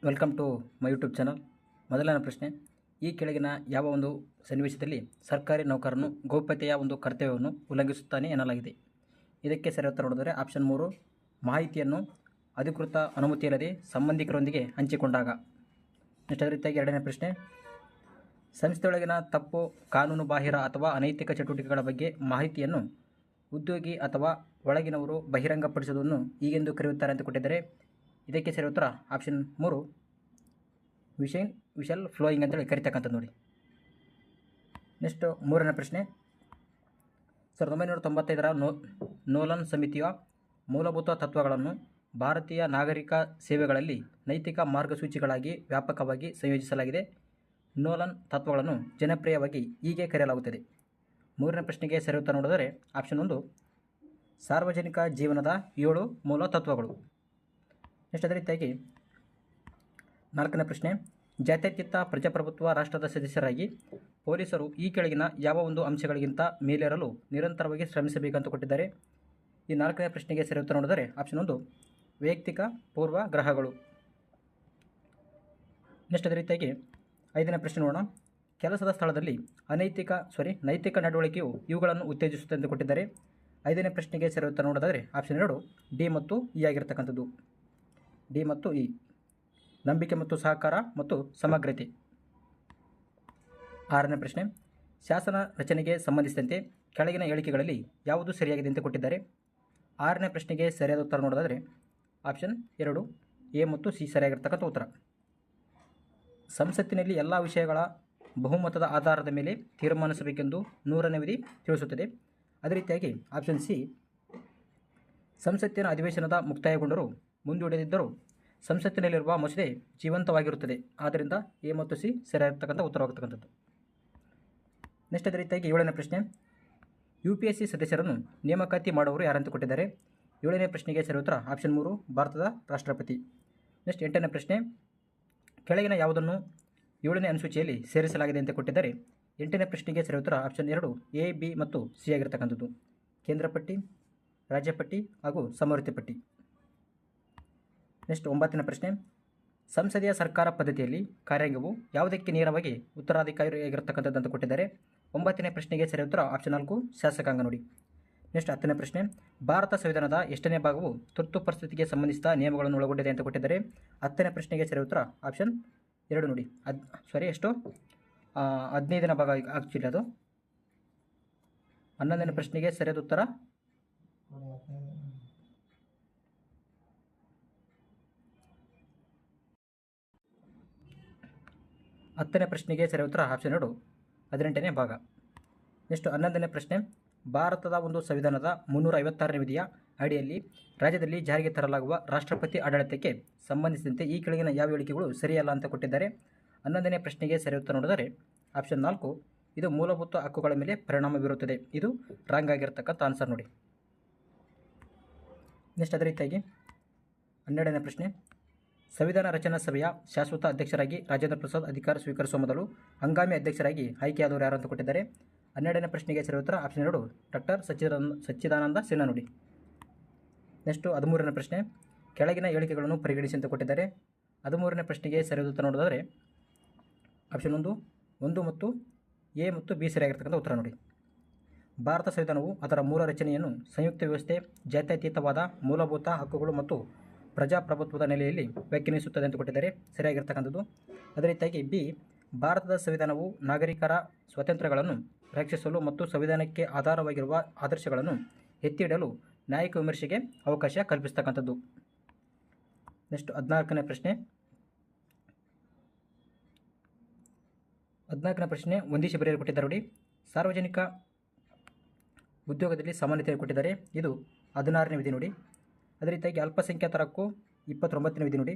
Welcome to my YouTube channel. ಮೊದಲನೇ ಪ್ರಶ್ನೆ, ಈ ಕೆಳಗಿನ ಯಾವ ಒಂದು ಸನ್ನಿವೇಶದಲ್ಲಿ ಸರ್ಕಾರಿ ನೌಕರನು ಗೌಪ್ಯತೆಯ ಒಂದು ಕರ್ತವ್ಯವನ್ನು ಉಲ್ಲಂಘಿಸುತ್ತಾನೆ ಎನ್ನಲಾಗಿದೆ? ಇದಕ್ಕೆ ಸರಿ ಉತ್ತರ ನೋಡಿದರೆ ಆಪ್ಷನ್ 3, ಮಾಹಿತಿಯನ್ನು ಅಧಿಕೃತ ಅನುಮತಿಯಿಲ್ಲದೆ ಸಂಬಂಧಿಕರೊಂದಿಗೆ ಹಂಚಿಕೊಂಡಾಗ. ನೆಕ್ಸ್ಟ್ ಅದೇ ರೀತಿಯಾಗಿ ಎರಡನೇ ಪ್ರಶ್ನೆ, ಸಂಸ್ಥೆಯೊಳಗಿನ ತಪ್ಪು, ಕಾನೂನು ಬಾಹಿರ ಅಥವಾ ಅನೈತಿಕ ಚಟುವಟಿಕೆಗಳ ಬಗ್ಗೆ ಮಾಹಿತಿಯನ್ನು ಉದ್ಯೋಗಿ ಅಥವಾ ಒಳಗಿನವರು ಬಹಿರಂಗಪಡಿಸುವುದನ್ನು ಹೀಗೆಂದು ಕರೆಯುತ್ತಾರೆ ಅಂತ ಕೊಟ್ಟಿದ್ದಾರೆ. ಇದಕ್ಕೆ ಸರಿ ಉತ್ತರ ಆಪ್ಷನ್ 3, ವಿಷಲ್ ಫ್ಲೋಯಿಂಗ್ ಅಂತೇಳಿ ಕರಿತಕ್ಕಂಥದ್ದು ನೋಡಿ. ನೆಕ್ಸ್ಟ್ ಮೂರನೇ ಪ್ರಶ್ನೆ, 1995ರ ನೋಲನ್ ಸಮಿತಿಯ ಮೂಲಭೂತ ತತ್ವಗಳನ್ನು ಭಾರತೀಯ ನಾಗರಿಕ ಸೇವೆಗಳಲ್ಲಿ ನೈತಿಕ ಮಾರ್ಗಸೂಚಿಗಳಾಗಿ ವ್ಯಾಪಕವಾಗಿ ಸಂಯೋಜಿಸಲಾಗಿದೆ. ನೋಲನ್ ತತ್ವಗಳನ್ನು ಜನಪ್ರಿಯವಾಗಿ ಹೀಗೆ ಕರೆಯಲಾಗುತ್ತದೆ. ಮೂರನೇ ಪ್ರಶ್ನೆಗೆ ಸರಿ ಉತ್ತರ ನೋಡಿದರೆ ಆಪ್ಷನ್ 1, ಸಾರ್ವಜನಿಕ ಜೀವನದ 7 ಮೂಲ ತತ್ವಗಳು. ನೆಕ್ಸ್ಟ್ ಅದೇ ರೀತಿಯಾಗಿ ನಾಲ್ಕನೇ ಪ್ರಶ್ನೆ, ಜಾತ್ಯತೀತ ಪ್ರಜಾಪ್ರಭುತ್ವ ರಾಷ್ಟ್ರದ ಸದಸ್ಯರಾಗಿ ಪೊಲೀಸರು ಈ ಕೆಳಗಿನ ಯಾವ ಒಂದು ಅಂಶಗಳಿಗಿಂತ ಮೇಲೇರಲು ನಿರಂತರವಾಗಿ ಶ್ರಮಿಸಬೇಕಂತ ಕೊಟ್ಟಿದ್ದಾರೆ. ಈ ನಾಲ್ಕನೇ ಪ್ರಶ್ನೆಗೆ ಸರಿ ಉತ್ತರ ನೋಡಿದರೆ ಆಪ್ಷನ್ 1, ವೈಯಕ್ತಿಕ ಪೂರ್ವಗ್ರಹಗಳು. ನೆಕ್ಸ್ಟ್ ಅದೇ ರೀತಿಯಾಗಿ ಐದನೇ ಪ್ರಶ್ನೆ ನೋಡೋಣ, ಕೆಲಸದ ಸ್ಥಳದಲ್ಲಿ ನೈತಿಕ ನಡವಳಿಕೆಯು ಇವುಗಳನ್ನು ಉತ್ತೇಜಿಸುತ್ತೆ ಎಂದು ಕೊಟ್ಟಿದ್ದಾರೆ. ಐದನೇ ಪ್ರಶ್ನೆಗೆ ಸರಿ ಉತ್ತರ ನೋಡಿದರೆ ಆಪ್ಷನ್ 2, ಡಿ ಮತ್ತು ಇ ಆಗಿರ್ತಕ್ಕಂಥದ್ದು. ಡಿ ಮತ್ತು ಇ, ನಂಬಿಕೆ ಮತ್ತು ಸಹಕಾರ ಮತ್ತು ಸಮಗ್ರತೆ. ಆರನೇ ಪ್ರಶ್ನೆ, ಶಾಸನ ರಚನೆಗೆ ಸಂಬಂಧಿಸಿದಂತೆ ಕೆಳಗಿನ ಹೇಳಿಕೆಗಳಲ್ಲಿ ಯಾವುದು ಸರಿಯಾಗಿದೆ ಅಂತ ಕೊಟ್ಟಿದ್ದಾರೆ. ಆರನೇ ಪ್ರಶ್ನೆಗೆ ಸರಿಯಾದ ಉತ್ತರ ನೋಡೋದಾದರೆ ಆಪ್ಷನ್ 2, ಎ ಮತ್ತು ಸಿ ಸರಿಯಾಗಿರ್ತಕ್ಕಂಥ ಉತ್ತರ. ಸಂಸತ್ತಿನಲ್ಲಿ ಎಲ್ಲ ವಿಷಯಗಳ ಬಹುಮತದ ಆಧಾರದ ಮೇಲೆ ತೀರ್ಮಾನಿಸಬೇಕೆಂದು 100ನೇ ವಿಧಿ ತಿಳಿಸುತ್ತದೆ. ಅದೇ ರೀತಿಯಾಗಿ ಆಪ್ಷನ್ ಸಿ, ಸಂಸತ್ತಿನ ಅಧಿವೇಶನದ ಮುಕ್ತಾಯಗೊಂಡರೂ ಮುಂದೂಡದಿದ್ದರೂ ಸಂಸತ್ತಿನಲ್ಲಿರುವ ಮಸೂದೆ ಜೀವಂತವಾಗಿರುತ್ತದೆ. ಆದ್ದರಿಂದ ಎ ಮತ್ತು ಸಿ ಸರಿಯಾಗಿರ್ತಕ್ಕಂಥ ಉತ್ತರವಾಗತಕ್ಕಂಥದ್ದು. ನೆಕ್ಸ್ಟ್ ಅದೇ ರೀತಿಯಾಗಿ ಏಳನೇ ಪ್ರಶ್ನೆ, UPSC ಸದಸ್ಯರನ್ನು ನೇಮಕಾತಿ ಮಾಡುವವರು ಯಾರಂತ ಕೊಟ್ಟಿದ್ದಾರೆ. ಏಳನೇ ಪ್ರಶ್ನೆಗೆ ಸರಿ ಉತ್ತರ ಆಪ್ಷನ್ 3, ಭಾರತದ ರಾಷ್ಟ್ರಪತಿ. ನೆಕ್ಸ್ಟ್ ಎಂಟನೇ ಪ್ರಶ್ನೆ, ಕೆಳಗಿನ ಯಾವುದನ್ನು 7ನೇ ಅನುಸೂಚಿಯಲ್ಲಿ ಸೇರಿಸಲಾಗಿದೆ ಅಂತ ಕೊಟ್ಟಿದ್ದಾರೆ. ಎಂಟನೇ ಪ್ರಶ್ನೆಗೆ ಸರಿ ಉತ್ತರ ಆಪ್ಷನ್ 2, ಎ, ಬಿ ಮತ್ತು ಸಿ ಆಗಿರ್ತಕ್ಕಂಥದ್ದು. ಕೇಂದ್ರ ಪಟ್ಟಿ, ರಾಜ್ಯ ಪಟ್ಟಿ ಹಾಗೂ ಸಮವರ್ತಿ ಪಟ್ಟಿ. ನೆಕ್ಸ್ಟ್ 9ನೇ ಪ್ರಶ್ನೆ, ಸಂಸದೀಯ ಸರ್ಕಾರ ಪದ್ಧತಿಯಲ್ಲಿ ಕಾರ್ಯಾಂಗವು ಯಾವುದಕ್ಕೆ ನೇರವಾಗಿ ಉತ್ತರಾಧಿಕಾರಿಯಾಗಿರ್ತಕ್ಕಂಥದ್ದು ಅಂತ ಕೊಟ್ಟಿದ್ದಾರೆ. 9ನೇ ಪ್ರಶ್ನೆಗೆ ಸರಿ ಉತ್ತರ ಆಪ್ಷನ್ 4, ಶಾಸಕಾಂಗ ನೋಡಿ. ನೆಕ್ಸ್ಟ್ 10ನೇ ಪ್ರಶ್ನೆ, ಭಾರತ ಸಂವಿಧಾನದ ಎಷ್ಟನೇ ಭಾಗವು ತುರ್ತು ಪರಿಸ್ಥಿತಿಗೆ ಸಂಬಂಧಿಸಿದ ನಿಯಮಗಳನ್ನು ಒಳಗೊಂಡಿದೆ ಅಂತ ಕೊಟ್ಟಿದ್ದಾರೆ. 10ನೇ ಪ್ರಶ್ನೆಗೆ ಸರಿ ಉತ್ತರ ಆಪ್ಷನ್ 2 ನೋಡಿ. 15ನೇ ಭಾಗ ಆಕ್ಚುಲಿ ಅದು. 11ನೇ ಪ್ರಶ್ನೆಗೆ ಸರಿಯಾದ ಉತ್ತರ 10ನೇ ಪ್ರಶ್ನೆಗೆ ಸರಿ ಉತ್ತರ ಆಪ್ಷನ್ 2, 18ನೇ ಭಾಗ. ನೆಕ್ಸ್ಟ್ 11ನೇ ಪ್ರಶ್ನೆ, ಭಾರತದ ಒಂದು ಸಂವಿಧಾನದ 356ನೇ ವಿಧಿಯ ಅಡಿಯಲ್ಲಿ ರಾಜ್ಯದಲ್ಲಿ ಜಾರಿಗೆ ತರಲಾಗುವ ರಾಷ್ಟ್ರಪತಿ ಆಡಳಿತಕ್ಕೆ ಸಂಬಂಧಿಸಿದಂತೆ ಈ ಕೆಳಗಿನ ಯಾವ ಹೇಳಿಕೆಗಳು ಸರಿಯಲ್ಲ ಅಂತ ಕೊಟ್ಟಿದ್ದಾರೆ. 11ನೇ ಪ್ರಶ್ನೆಗೆ ಸರಿ ಉತ್ತರ ನೋಡಿದರೆ ಆಪ್ಷನ್ 4, ಇದು ಮೂಲಭೂತ ಹಕ್ಕುಗಳ ಮೇಲೆ ಪರಿಣಾಮ ಬೀರುತ್ತದೆ. ಇದು ರಾಂಗ್ ಆಗಿರ್ತಕ್ಕಂಥ ಆನ್ಸರ್ ನೋಡಿ. ನೆಕ್ಸ್ಟ್ ಅದೇ ರೀತಿಯಾಗಿ 12ನೇ ಪ್ರಶ್ನೆ, ಸಂವಿಧಾನ ರಚನಾ ಸಭೆಯ ಶಾಶ್ವತ ಅಧ್ಯಕ್ಷರಾಗಿ ರಾಜೇಂದ್ರ ಪ್ರಸಾದ್ ಅಧಿಕಾರ ಸ್ವೀಕರಿಸುವ ಮೊದಲು ಹಂಗಾಮಿ ಅಧ್ಯಕ್ಷರಾಗಿ ಆಯ್ಕೆಯಾದವರು ಯಾರು ಅಂತ ಕೊಟ್ಟಿದ್ದಾರೆ. 12ನೇ ಪ್ರಶ್ನೆಗೆ ಸರಿ ಉತ್ತರ ಆಪ್ಷನ್ 2, ಡಾಕ್ಟರ್ ಸಚ್ಚಿದಾನಂದ ಸಿನ್ಹಾ ನೋಡಿ. ನೆಕ್ಸ್ಟ್ 13ನೇ ಪ್ರಶ್ನೆ, ಕೆಳಗಿನ ಹೇಳಿಕೆಗಳನ್ನು ಪರಿಗಣಿಸಿ ಅಂತ ಕೊಟ್ಟಿದ್ದಾರೆ. 13ನೇ ಪ್ರಶ್ನೆಗೆ ಸರಿಯಾದ ಉತ್ತರ ನೋಡಿದರೆ ಆಪ್ಷನ್ 1 ಮತ್ತು ಎ ಮತ್ತು ಬಿ ಸರಿಯಾಗಿರ್ತಕ್ಕಂಥ ಉತ್ತರ ನೋಡಿ. ಭಾರತ ಸಂವಿಧಾನವು ಅದರ ಮೂಲ ರಚನೆಯನ್ನು ಸಂಯುಕ್ತ ವ್ಯವಸ್ಥೆ, ಜಾತ್ಯತೀತವಾದ, ಮೂಲಭೂತ ಹಕ್ಕುಗಳು ಮತ್ತು ಪ್ರಜಾಪ್ರಭುತ್ವದ ನೆಲೆಯಲ್ಲಿ ವ್ಯಾಖ್ಯಾನಿಸುತ್ತದೆ ಅಂತ ಕೊಟ್ಟಿದ್ದಾರೆ. ಸರಿಯಾಗಿರ್ತಕ್ಕಂಥದ್ದು. ಅದೇ ರೀತಿಯಾಗಿ ಬಿ, ಭಾರತದ ಸಂವಿಧಾನವು ನಾಗರಿಕರ ಸ್ವಾತಂತ್ರ್ಯಗಳನ್ನು ರಕ್ಷಿಸಲು ಮತ್ತು ಸಂವಿಧಾನಕ್ಕೆ ಆಧಾರವಾಗಿರುವ ಆದರ್ಶಗಳನ್ನು ಎತ್ತಿ ಹಿಡಿಯಲು ನ್ಯಾಯಿಕ ವಿಮರ್ಶೆಗೆ ಅವಕಾಶ ಕಲ್ಪಿಸ್ತಕ್ಕಂಥದ್ದು. ನೆಕ್ಸ್ಟ್ 14ನೇ ಪ್ರಶ್ನೆ, 14ನೇ ಪ್ರಶ್ನೆ ಹೊಂದಿಸಿ ಬರೆಯಲು ಕೊಟ್ಟಿದ್ದಾರೆ ನೋಡಿ. ಸಾರ್ವಜನಿಕ ಉದ್ಯೋಗದಲ್ಲಿ ಸಮಾನತೆ ಕೊಟ್ಟಿದ್ದಾರೆ. ಇದು 16ನೇ ವಿಧಿ ನೋಡಿ. ಅದೇ ರೀತಿಯಾಗಿ ಅಲ್ಪಸಂಖ್ಯಾತರ ಹಕ್ಕು 29ನೇ ವಿಧಿ ನೋಡಿ.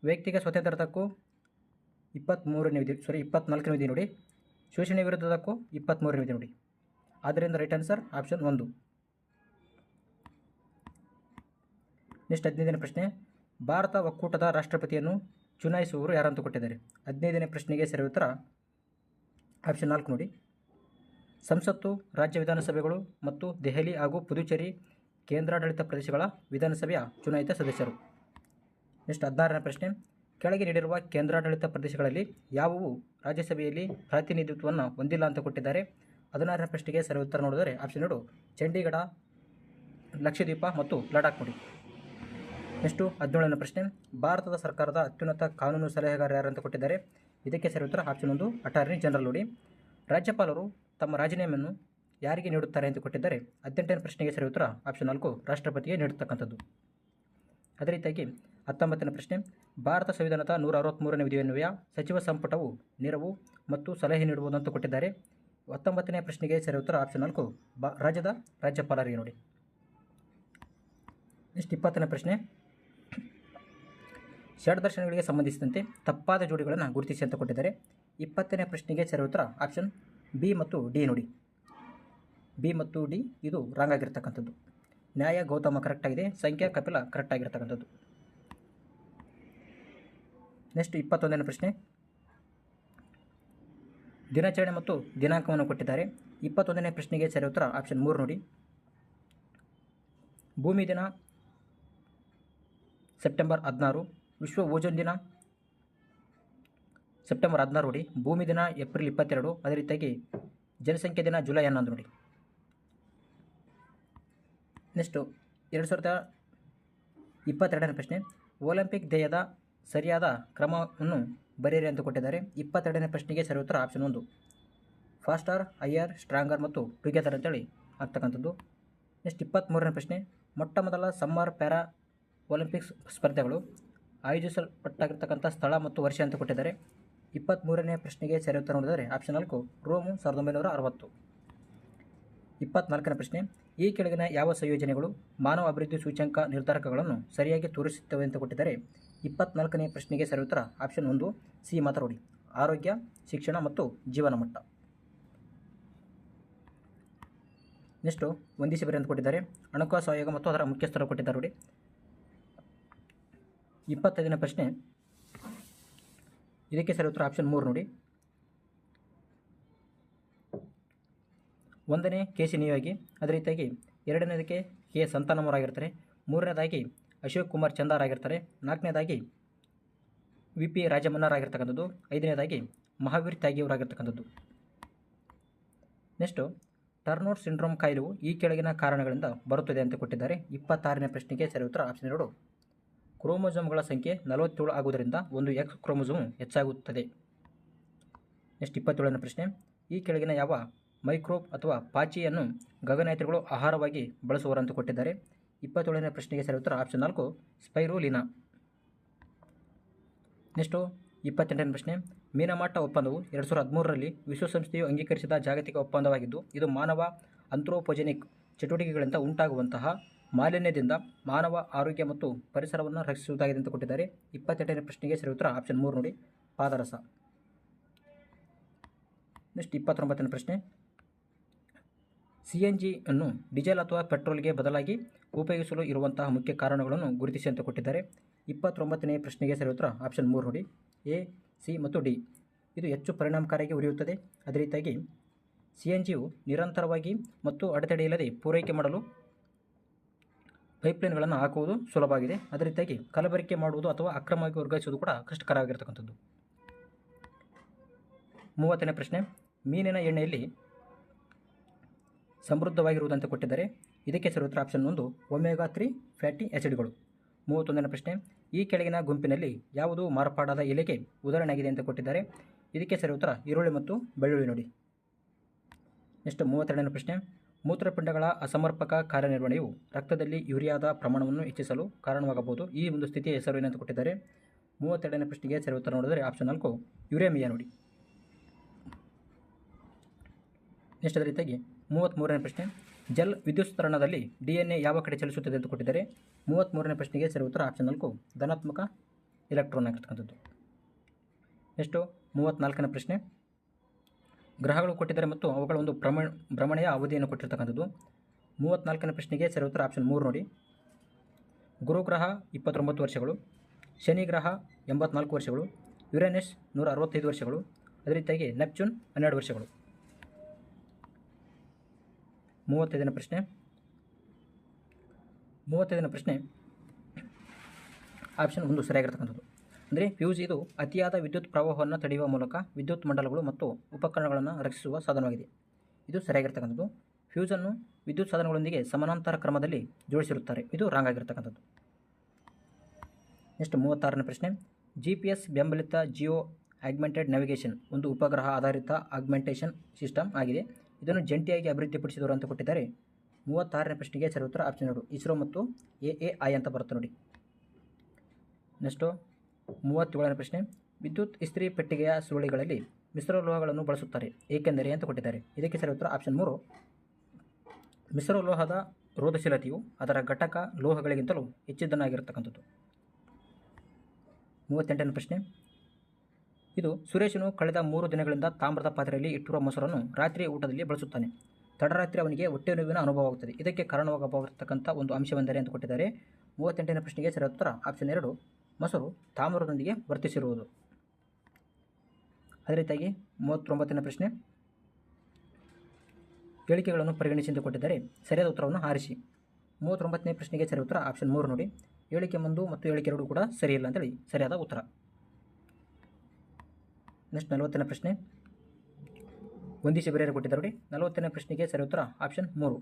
ವೈಯಕ್ತಿಕ ಸ್ವಾತಂತ್ರ್ಯದ ಹಕ್ಕು 24ನೇ ವಿಧಿ ನೋಡಿ. ಶೋಷಣೆ ವಿರುದ್ಧದ ಹಕ್ಕು 23ನೇ ವಿಧಿ ನೋಡಿ. ಆದ್ದರಿಂದ ರೈಟ್ ಆನ್ಸರ್ ಆಪ್ಷನ್ 1. ನೆಕ್ಸ್ಟ್ 15ನೇ ಪ್ರಶ್ನೆ, ಭಾರತ ಒಕ್ಕೂಟದ ರಾಷ್ಟ್ರಪತಿಯನ್ನು ಚುನಾಯಿಸುವವರು ಯಾರಂತ ಕೊಟ್ಟಿದ್ದಾರೆ. 15ನೇ ಪ್ರಶ್ನೆಗೆ ಸರಿ ಉತ್ತರ ಆಪ್ಷನ್ 4 ನೋಡಿ. ಸಂಸತ್ತು, ರಾಜ್ಯ ವಿಧಾನಸಭೆಗಳು ಮತ್ತು ದೆಹಲಿ ಹಾಗೂ ಪುದುಚೇರಿ ಕೇಂದ್ರಾಡಳಿತ ಪ್ರದೇಶಗಳ ವಿಧಾನಸಭೆಯ ಚುನಾಯಿತ ಸದಸ್ಯರು. ನೆಕ್ಸ್ಟ್ 16ನೇ ಪ್ರಶ್ನೆ, ಕೆಳಗೆ ನೀಡಿರುವ ಕೇಂದ್ರಾಡಳಿತ ಪ್ರದೇಶಗಳಲ್ಲಿ ಯಾವುವು ರಾಜ್ಯಸಭೆಯಲ್ಲಿ ಪ್ರಾತಿನಿಧಿತ್ವವನ್ನು ಹೊಂದಿಲ್ಲ ಅಂತ ಕೊಟ್ಟಿದ್ದಾರೆ. 16ನೇ ಪ್ರಶ್ನೆಗೆ ಸರಿ ಉತ್ತರ ನೋಡಿದರೆ ಆಪ್ಷನ್ 2 ಚಂಡೀಗಢ, ಲಕ್ಷದ್ವೀಪ ಮತ್ತು ಲಡಾಖ್ ನೋಡಿ. ನೆಕ್ಸ್ಟು 17ನೇ ಪ್ರಶ್ನೆ, ಭಾರತದ ಸರ್ಕಾರದ ಅತ್ಯುನ್ನತ ಕಾನೂನು ಸಲಹೆಗಾರ ಯಾರು ಅಂತ ಕೊಟ್ಟಿದ್ದಾರೆ. ಇದಕ್ಕೆ ಸರಿ ಉತ್ತರ ಆಪ್ಷನ್ 1 ಅಟಾರ್ನಿ ಜನರಲ್ ನೋಡಿ. ರಾಜ್ಯಪಾಲರು ತಮ್ಮ ರಾಜೀನಾಮೆಯನ್ನು ಯಾರಿಗೆ ನೀಡುತ್ತಾರೆ ಅಂತ ಕೊಟ್ಟಿದ್ದಾರೆ. 18ನೇ ಪ್ರಶ್ನೆಗೆ ಸರಿ ಉತ್ತರ ಆಪ್ಷನ್ 4 ರಾಷ್ಟ್ರಪತಿಗೆ ನೀಡತಕ್ಕಂಥದ್ದು. ಅದೇ ರೀತಿಯಾಗಿ 19ನೇ ಪ್ರಶ್ನೆ, ಭಾರತ ಸಂವಿಧಾನದ 163ನೇ ವಿಧಿಯನ್ವಯ ಸಚಿವ ಸಂಪುಟವು ನೆರವು ಮತ್ತು ಸಲಹೆ ನೀಡುವುದು ಅಂತ ಕೊಟ್ಟಿದ್ದಾರೆ. 19ನೇ ಪ್ರಶ್ನೆಗೆ ಸರಿ ಉತ್ತರ ಆಪ್ಷನ್ 4 ರಾಜ್ಯದ ರಾಜ್ಯಪಾಲರಿಗೆ ನೋಡಿ. ನೆಕ್ಸ್ಟ್ 20ನೇ ಪ್ರಶ್ನೆ, ಷಡ್ದರ್ಶನಗಳಿಗೆ ಸಂಬಂಧಿಸಿದಂತೆ ತಪ್ಪಾದ ಜೋಡಿಗಳನ್ನು ಗುರುತಿಸಿ ಅಂತ ಕೊಟ್ಟಿದ್ದಾರೆ. 20ನೇ ಪ್ರಶ್ನೆಗೆ ಸರಿ ಉತ್ತರ ಆಪ್ಷನ್ ಬಿ ಮತ್ತು ಡಿ ನೋಡಿ. ಬಿ ಮತ್ತು ಡಿ ಇದು ರಾಂಗ್ ಆಗಿರ್ತಕ್ಕಂಥದ್ದು. ನ್ಯಾಯ ಗೌತಮ ಕರೆಕ್ಟ್ ಆಗಿದೆ, ಸಂಖ್ಯಾ ಕಪಿಲ ಕರೆಕ್ಟ್ ಆಗಿರ್ತಕ್ಕಂಥದ್ದು. ನೆಕ್ಸ್ಟ್ 21ನೇ ಪ್ರಶ್ನೆ, ದಿನಾಚರಣೆ ಮತ್ತು ದಿನಾಂಕವನ್ನು ಕೊಟ್ಟಿದ್ದಾರೆ. 21ನೇ ಪ್ರಶ್ನೆಗೆ ಸರಿ ಉತ್ತರ ಆಪ್ಷನ್ 3 ನೋಡಿ. ಭೂಮಿ ದಿನ ಸೆಪ್ಟೆಂಬರ್ 16, ವಿಶ್ವ ಓಜೋನ್ ದಿನ ಸೆಪ್ಟೆಂಬರ್ 16 ನೋಡಿ. ಭೂಮಿ ದಿನ ಏಪ್ರಿಲ್ 22, ಅದೇ ರೀತಿಯಾಗಿ ಜನಸಂಖ್ಯೆ ದಿನ ಜುಲೈ 11 ನೋಡಿ. ನೆಕ್ಸ್ಟು 2022ನೇ ಪ್ರಶ್ನೆ, ಒಲಿಂಪಿಕ್ ಧ್ಯೇಯದ ಸರಿಯಾದ ಕ್ರಮವನ್ನು ಬರೆಯಿರಿ ಅಂತ ಕೊಟ್ಟಿದ್ದಾರೆ. 22ನೇ ಪ್ರಶ್ನೆಗೆ ಸರಿ ಉತ್ತರ ಆಪ್ಷನ್ 1 ಫಾಸ್ಟರ್, ಹೈಯರ್, ಸ್ಟ್ರಾಂಗರ್ ಮತ್ತು ಟುಗೆದರ್ ಅಂತೇಳಿ ಆಗ್ತಕ್ಕಂಥದ್ದು. ನೆಕ್ಸ್ಟ್ 23ನೇ ಪ್ರಶ್ನೆ, ಮೊಟ್ಟ ಮೊದಲ ಸಮ್ಮರ್ ಪ್ಯಾರಾ ಒಲಿಂಪಿಕ್ಸ್ ಸ್ಪರ್ಧೆಗಳು ಆಯೋಜಿಸಲ್ಪಟ್ಟಾಗಿರ್ತಕ್ಕಂಥ ಸ್ಥಳ ಮತ್ತು ವರ್ಷ ಅಂತ ಕೊಟ್ಟಿದ್ದಾರೆ. 23ನೇ ಪ್ರಶ್ನೆಗೆ ಸರಿ ಉತ್ತರ ನೋಡಿದರೆ ಆಪ್ಷನ್ 4 ರೋಮ್ 1960. 24ನೇ ಪ್ರಶ್ನೆ, ಈ ಕೆಳಗಿನ ಯಾವ ಸಂಯೋಜನೆಗಳು ಮಾನವ ಅಭಿವೃದ್ಧಿ ಸೂಚ್ಯಂಕ ನಿರ್ಧಾರಕಗಳನ್ನು ಸರಿಯಾಗಿ ತೋರಿಸುತ್ತವೆ ಅಂತ ಕೊಟ್ಟಿದ್ದಾರೆ. 24ನೇ ಪ್ರಶ್ನೆಗೆ ಸರಿ ಉತ್ತರ ಆಪ್ಷನ್ 1 ಸಿ ಮಾತ್ರ ನೋಡಿ. ಆರೋಗ್ಯ, ಶಿಕ್ಷಣ ಮತ್ತು ಜೀವನ ಮಟ್ಟ. ನೆಕ್ಸ್ಟು ವಂದಿಸಿ ಬರಿ ಅಂತ ಕೊಟ್ಟಿದ್ದಾರೆ. ಹಣಕಾಸು ಆಯೋಗ ಮತ್ತು ಅದರ ಮುಖ್ಯಸ್ಥರು ಕೊಟ್ಟಿದ್ದಾರೆ ನೋಡಿ. 25ನೇ ಪ್ರಶ್ನೆ, ಇದಕ್ಕೆ ಸರಿ ಉತ್ತರ ಆಪ್ಷನ್ 3 ನೋಡಿ. 1ನೇ ಕೆ ಸಿ ನಿಯೋಗಿ, ಅದೇ ರೀತಿಯಾಗಿ 2ನೇದಕ್ಕೆ ಕೆ ಸಂತಾನಮವರಾಗಿರ್ತಾರೆ, 3ನೇದಾಗಿ ಅಶೋಕ್ ಕುಮಾರ್ ಚಂದಾರ್ ಆಗಿರ್ತಾರೆ, 4ನೇದಾಗಿ ವಿ ಪಿ ರಾಜಮನ್ನಾರ್ ಆಗಿರ್ತಕ್ಕಂಥದ್ದು, 5ನೇದಾಗಿ ಮಹಾವೀರ್ ತ್ಯಾಗಿ ಅವರಾಗಿರ್ತಕ್ಕಂಥದ್ದು. ನೆಕ್ಸ್ಟು ಟರ್ನರ್ ಸಿಂಡ್ರೋಮ್ ಕಾಯಿಲೆಯು ಈ ಕೆಳಗಿನ ಕಾರಣಗಳಿಂದ ಬರುತ್ತದೆ ಅಂತ ಕೊಟ್ಟಿದ್ದಾರೆ. 26ನೇ ಪ್ರಶ್ನೆಗೆ ಸರಿ ಉತ್ತರ ಆಪ್ಷನ್ 2 ಕ್ರೋಮೋಸೋಮ್ಗಳ ಸಂಖ್ಯೆ 47 ಆಗುವುದರಿಂದ ಒಂದು ಎಕ್ಸ್ ಕ್ರೋಮೋಸೋಮ್ ಹೆಚ್ಚಾಗುತ್ತದೆ. ನೆಕ್ಸ್ಟ್ 27ನೇ ಪ್ರಶ್ನೆ, ಈ ಕೆಳಗಿನ ಯಾವ ಮೈಕ್ರೋಬ್ ಅಥವಾ ಪಾಚಿಯನ್ನು ಗಗನಯಾತ್ರಿಗಳು ಆಹಾರವಾಗಿ ಬಳಸುವರಂತ ಕೊಟ್ಟಿದ್ದಾರೆ. 27ನೇ ಪ್ರಶ್ನೆಗೆ ಸರಿ ಉತ್ತರ ಆಪ್ಷನ್ 4 ಸ್ಪೈರುಲಿನಾ. ನೆಕ್ಸ್ಟು 28ನೇ ಪ್ರಶ್ನೆ, ಮೀನಮಾಟ ಒಪ್ಪಂದವು 2013ರಲ್ಲಿ ವಿಶ್ವಸಂಸ್ಥೆಯು ಅಂಗೀಕರಿಸಿದ ಜಾಗತಿಕ ಒಪ್ಪಂದವಾಗಿದ್ದು ಇದು ಮಾನವ ಆಂಥ್ರೋಪೋಜೆನಿಕ್ ಚಟುವಟಿಕೆಗಳಿಂದ ಉಂಟಾಗುವಂತಹ ಮಾಲಿನ್ಯದಿಂದ ಮಾನವ ಆರೋಗ್ಯ ಮತ್ತು ಪರಿಸರವನ್ನು ರಕ್ಷಿಸುವುದಾಗಿದೆ ಅಂತ ಕೊಟ್ಟಿದ್ದಾರೆ. 28ನೇ ಪ್ರಶ್ನೆಗೆ ಸರಿ ಉತ್ತರ ಆಪ್ಷನ್ 3 ನೋಡಿ ಪಾದರಸ. ನೆಕ್ಸ್ಟ್ 29ನೇ ಪ್ರಶ್ನೆ, CNG ಅನ್ನು ಡೀಸೆಲ್ ಅಥವಾ ಪೆಟ್ರೋಲ್ಗೆ ಬದಲಾಗಿ ಉಪಯೋಗಿಸಲು ಇರುವಂತಹ ಮುಖ್ಯ ಕಾರಣಗಳನ್ನು ಗುರುತಿಸಿ ಅಂತ ಕೊಟ್ಟಿದ್ದಾರೆ. 29ನೇ ಪ್ರಶ್ನೆಗೆ ಸರಿ ಉತ್ತರ ಆಪ್ಷನ್ 3 ನೋಡಿ ಎ, ಸಿ ಮತ್ತು ಡಿ. ಇದು ಹೆಚ್ಚು ಪರಿಣಾಮಕಾರಿಯಾಗಿ ಉರಿಯುತ್ತದೆ. ಅದೇ ರೀತಿಯಾಗಿ CNGಯು ನಿರಂತರವಾಗಿ ಮತ್ತು ಅಡೆತಡೆಯಿಲ್ಲದೆ ಪೂರೈಕೆ ಮಾಡಲು ಪೈಪ್ಲೈನ್ಗಳನ್ನು ಹಾಕುವುದು ಸುಲಭವಾಗಿದೆ. ಅದೇ ರೀತಿಯಾಗಿ ಕಲಬೆರಕೆ ಮಾಡುವುದು ಅಥವಾ ಅಕ್ರಮವಾಗಿ ವರ್ಗಾಯಿಸುವುದು ಕೂಡ ಕಷ್ಟಕರವಾಗಿರ್ತಕ್ಕಂಥದ್ದು. 30ನೇ ಪ್ರಶ್ನೆ, ಮೀನಿನ ಎಣ್ಣೆಯಲ್ಲಿ ಸಮೃದ್ಧವಾಗಿರುವುದಂತ ಕೊಟ್ಟಿದ್ದಾರೆ. ಇದಕ್ಕೆ ಸರಿ ಉತ್ತರ ಆಪ್ಷನ್ 1 ಒಮೆಗಾ 3 ಫ್ಯಾಟಿ ಆ್ಯಸಿಡ್ಗಳು. 31ನೇ ಪ್ರಶ್ನೆ, ಈ ಕೆಳಗಿನ ಗುಂಪಿನಲ್ಲಿ ಯಾವುದು ಮಾರ್ಪಾಡಾದ ಎಲೆಗೆ ಉದಾಹರಣೆಯಾಗಿದೆ ಅಂತ ಕೊಟ್ಟಿದ್ದಾರೆ. ಇದಕ್ಕೆ ಸರಿ ಉತ್ತರ ಈರುಳ್ಳಿ ಮತ್ತು ಬೆಳ್ಳುಳ್ಳಿ ನೋಡಿ. ನೆಕ್ಸ್ಟ್ 32ನೇ ಪ್ರಶ್ನೆ, ಮೂತ್ರಪಿಂಡಗಳ ಅಸಮರ್ಪಕ ಕಾರ್ಯನಿರ್ವಹಣೆಯು ರಕ್ತದಲ್ಲಿ ಯೂರಿಯಾದ ಪ್ರಮಾಣವನ್ನು ಹೆಚ್ಚಿಸಲು ಕಾರಣವಾಗಬಹುದು. ಈ ಒಂದು ಸ್ಥಿತಿಯ ಹೆಸರು ಏನಂತ ಕೊಟ್ಟಿದ್ದಾರೆ. 32ನೇ ಪ್ರಶ್ನೆಗೆ ಸರಿ ಉತ್ತರ ನೋಡಿದರೆ ಆಪ್ಷನ್ 4 ಯುರೇಮಿಯಾ ನೋಡಿ. ನೆಕ್ಸ್ಟ್ ಅದೇ ರೀತಿಯಾಗಿ 33ನೇ ಪ್ರಶ್ನೆ, ಜಲ್ ವಿದ್ಯುತ್ಸ್ತರಣದಲ್ಲಿ DNA ಯಾವ ಕಡೆ ಚಲಿಸುತ್ತದೆ ಅಂತ ಕೊಟ್ಟಿದ್ದಾರೆ. 33ನೇ ಪ್ರಶ್ನೆಗೆ ಸರಿ ಉತ್ತರ ಆಪ್ಷನ್ 4 ಧನಾತ್ಮಕ ಎಲೆಕ್ಟ್ರಾನ್ ಆಗಿರ್ತಕ್ಕಂಥದ್ದು. ನೆಕ್ಸ್ಟು 34ನೇ ಪ್ರಶ್ನೆ, ಗ್ರಹಗಳು ಕೊಟ್ಟಿದ್ದಾರೆ ಮತ್ತು ಅವುಗಳ ಒಂದು ಭ್ರಮಣೆಯ ಅವಧಿಯನ್ನು ಕೊಟ್ಟಿರ್ತಕ್ಕಂಥದ್ದು. 34ನೇ ಪ್ರಶ್ನೆಗೆ ಸರಿ ಉತ್ತರ ಆಪ್ಷನ್ 3 ನೋಡಿ. ಗುರುಗ್ರಹ 29 ವರ್ಷಗಳು, ಶನಿ ಗ್ರಹ 84 ವರ್ಷಗಳು, ಯುರೇನಸ್ 165 ವರ್ಷಗಳು, ಅದೇ ರೀತಿಯಾಗಿ ನೆಪ್ಚೂನ್ 12 ವರ್ಷಗಳು. 35ನೇ ಪ್ರಶ್ನೆ ಆಪ್ಷನ್ 1 ಸರಿಯಾಗಿರ್ತಕ್ಕಂಥದ್ದು. ಅಂದರೆ ಫ್ಯೂಸ್ ಇದು ಅತಿಯಾದ ವಿದ್ಯುತ್ ಪ್ರವಾಹವನ್ನು ತಡೆಯುವ ಮೂಲಕ ವಿದ್ಯುತ್ ಮಂಡಲಗಳು ಮತ್ತು ಉಪಕರಣಗಳನ್ನು ರಕ್ಷಿಸುವ ಸಾಧನವಾಗಿದೆ. ಇದು ಸರಿಯಾಗಿರ್ತಕ್ಕಂಥದ್ದು. ಫ್ಯೂಸನ್ನು ವಿದ್ಯುತ್ ಸಾಧನಗಳೊಂದಿಗೆ ಸಮಾನಾಂತರ ಕ್ರಮದಲ್ಲಿ ಜೋಡಿಸಿರುತ್ತಾರೆ. ಇದು ರಾಂಗ್ ಆಗಿರ್ತಕ್ಕಂಥದ್ದು. ನೆಕ್ಸ್ಟ್ 36ನೇ ಪ್ರಶ್ನೆ. GPS ಬೆಂಬಲಿತ ಜಿಯೋ ಆಗ್ಮೆಂಟೆಡ್ ನ್ಯಾವಿಗೇಷನ್ ಒಂದು ಉಪಗ್ರಹ ಆಧಾರಿತ ಆಗ್ಮೆಂಟೇಷನ್ ಸಿಸ್ಟಮ್ ಆಗಿದೆ. ಇದನ್ನು ಜಂಟಿಯಾಗಿ ಅಭಿವೃದ್ಧಿಪಡಿಸಿದವರು ಅಂತ ಕೊಟ್ಟಿದ್ದಾರೆ. 36ನೇ ಪ್ರಶ್ನೆಗೆ ಸರಿ ಉತ್ತರ ಆಪ್ಷನ್ 2 ಇಸ್ರೋ ಮತ್ತು AAI ಅಂತ ಬರುತ್ತೆ ನೋಡಿ. ನೆಕ್ಸ್ಟು 37ನೇ ಪ್ರಶ್ನೆ. ವಿದ್ಯುತ್ ಇಸ್ತ್ರಿ ಪೆಟ್ಟಿಗೆಯ ಸುರುಳಿಗಳಲ್ಲಿ ಮಿಶ್ರಲೋಹಗಳನ್ನು ಬಳಸುತ್ತಾರೆ ಏಕೆಂದರೆ ಅಂತ ಕೊಟ್ಟಿದ್ದಾರೆ. ಇದಕ್ಕೆ ಸರಿ ಉತ್ತರ ಆಪ್ಷನ್ 3 ಮಿಶ್ರಲೋಹದ ರೋಧಶೀಲತೆಯು ಅದರ ಘಟಕ ಲೋಹಗಳಿಗಿಂತಲೂ ಹೆಚ್ಚಿದ್ದನ್ನಾಗಿರತಕ್ಕಂಥದ್ದು. 38ನೇ ಪ್ರಶ್ನೆ. ಇದು ಸುರೇಶನು ಕಳೆದ 3 ದಿನಗಳಿಂದ ತಾಮ್ರದ ಪಾತ್ರೆಯಲ್ಲಿ ಇಟ್ಟಿರುವ ಮೊಸರನ್ನು ರಾತ್ರಿ ಊಟದಲ್ಲಿ ಬಳಸುತ್ತಾನೆ. ತಡರಾತ್ರಿ ಅವನಿಗೆ ಹೊಟ್ಟೆ ನೋವಿನ ಅನುಭವವಾಗುತ್ತದೆ. ಇದಕ್ಕೆ ಕಾರಣವಾಗಬಹುದಕ್ಕಂಥ ಒಂದು ಅಂಶವೆಂದರೆ ಅಂತ ಕೊಟ್ಟಿದ್ದಾರೆ. 38ನೇ ಪ್ರಶ್ನೆಗೆ ಸರಿ ಉತ್ತರ ಆಪ್ಷನ್ 2 ಮೊಸರು ತಾಮ್ರದೊಂದಿಗೆ ವರ್ತಿಸಿರುವುದು. ಅದೇ ರೀತಿಯಾಗಿ 39ನೇ ಪ್ರಶ್ನೆ. ಹೇಳಿಕೆಗಳನ್ನು ಪರಿಗಣಿಸಿ ಅಂತ ಕೊಟ್ಟಿದ್ದಾರೆ. ಸರಿಯಾದ ಉತ್ತರವನ್ನು ಆರಿಸಿ. 39ನೇ ಪ್ರಶ್ನೆಗೆ ಸರಿ ಉತ್ತರ ಆಪ್ಷನ್ 3 ನೋಡಿ. ಹೇಳಿಕೆ 1 ಮತ್ತು ಹೇಳಿಕೆ 2 ಕೂಡ ಸರಿಯಿಲ್ಲ ಅಂತೇಳಿ ಸರಿಯಾದ ಉತ್ತರ. ನೆಕ್ಸ್ಟ್ 40ನೇ ಪ್ರಶ್ನೆ. ಹೊಂದಿಸಿ ಬರೆಯಲು ಕೊಟ್ಟಿದ್ದಾರೆ ನೋಡಿ. 40ನೇ ಪ್ರಶ್ನೆಗೆ ಸರಿ ಉತ್ತರ ಆಪ್ಷನ್ 3.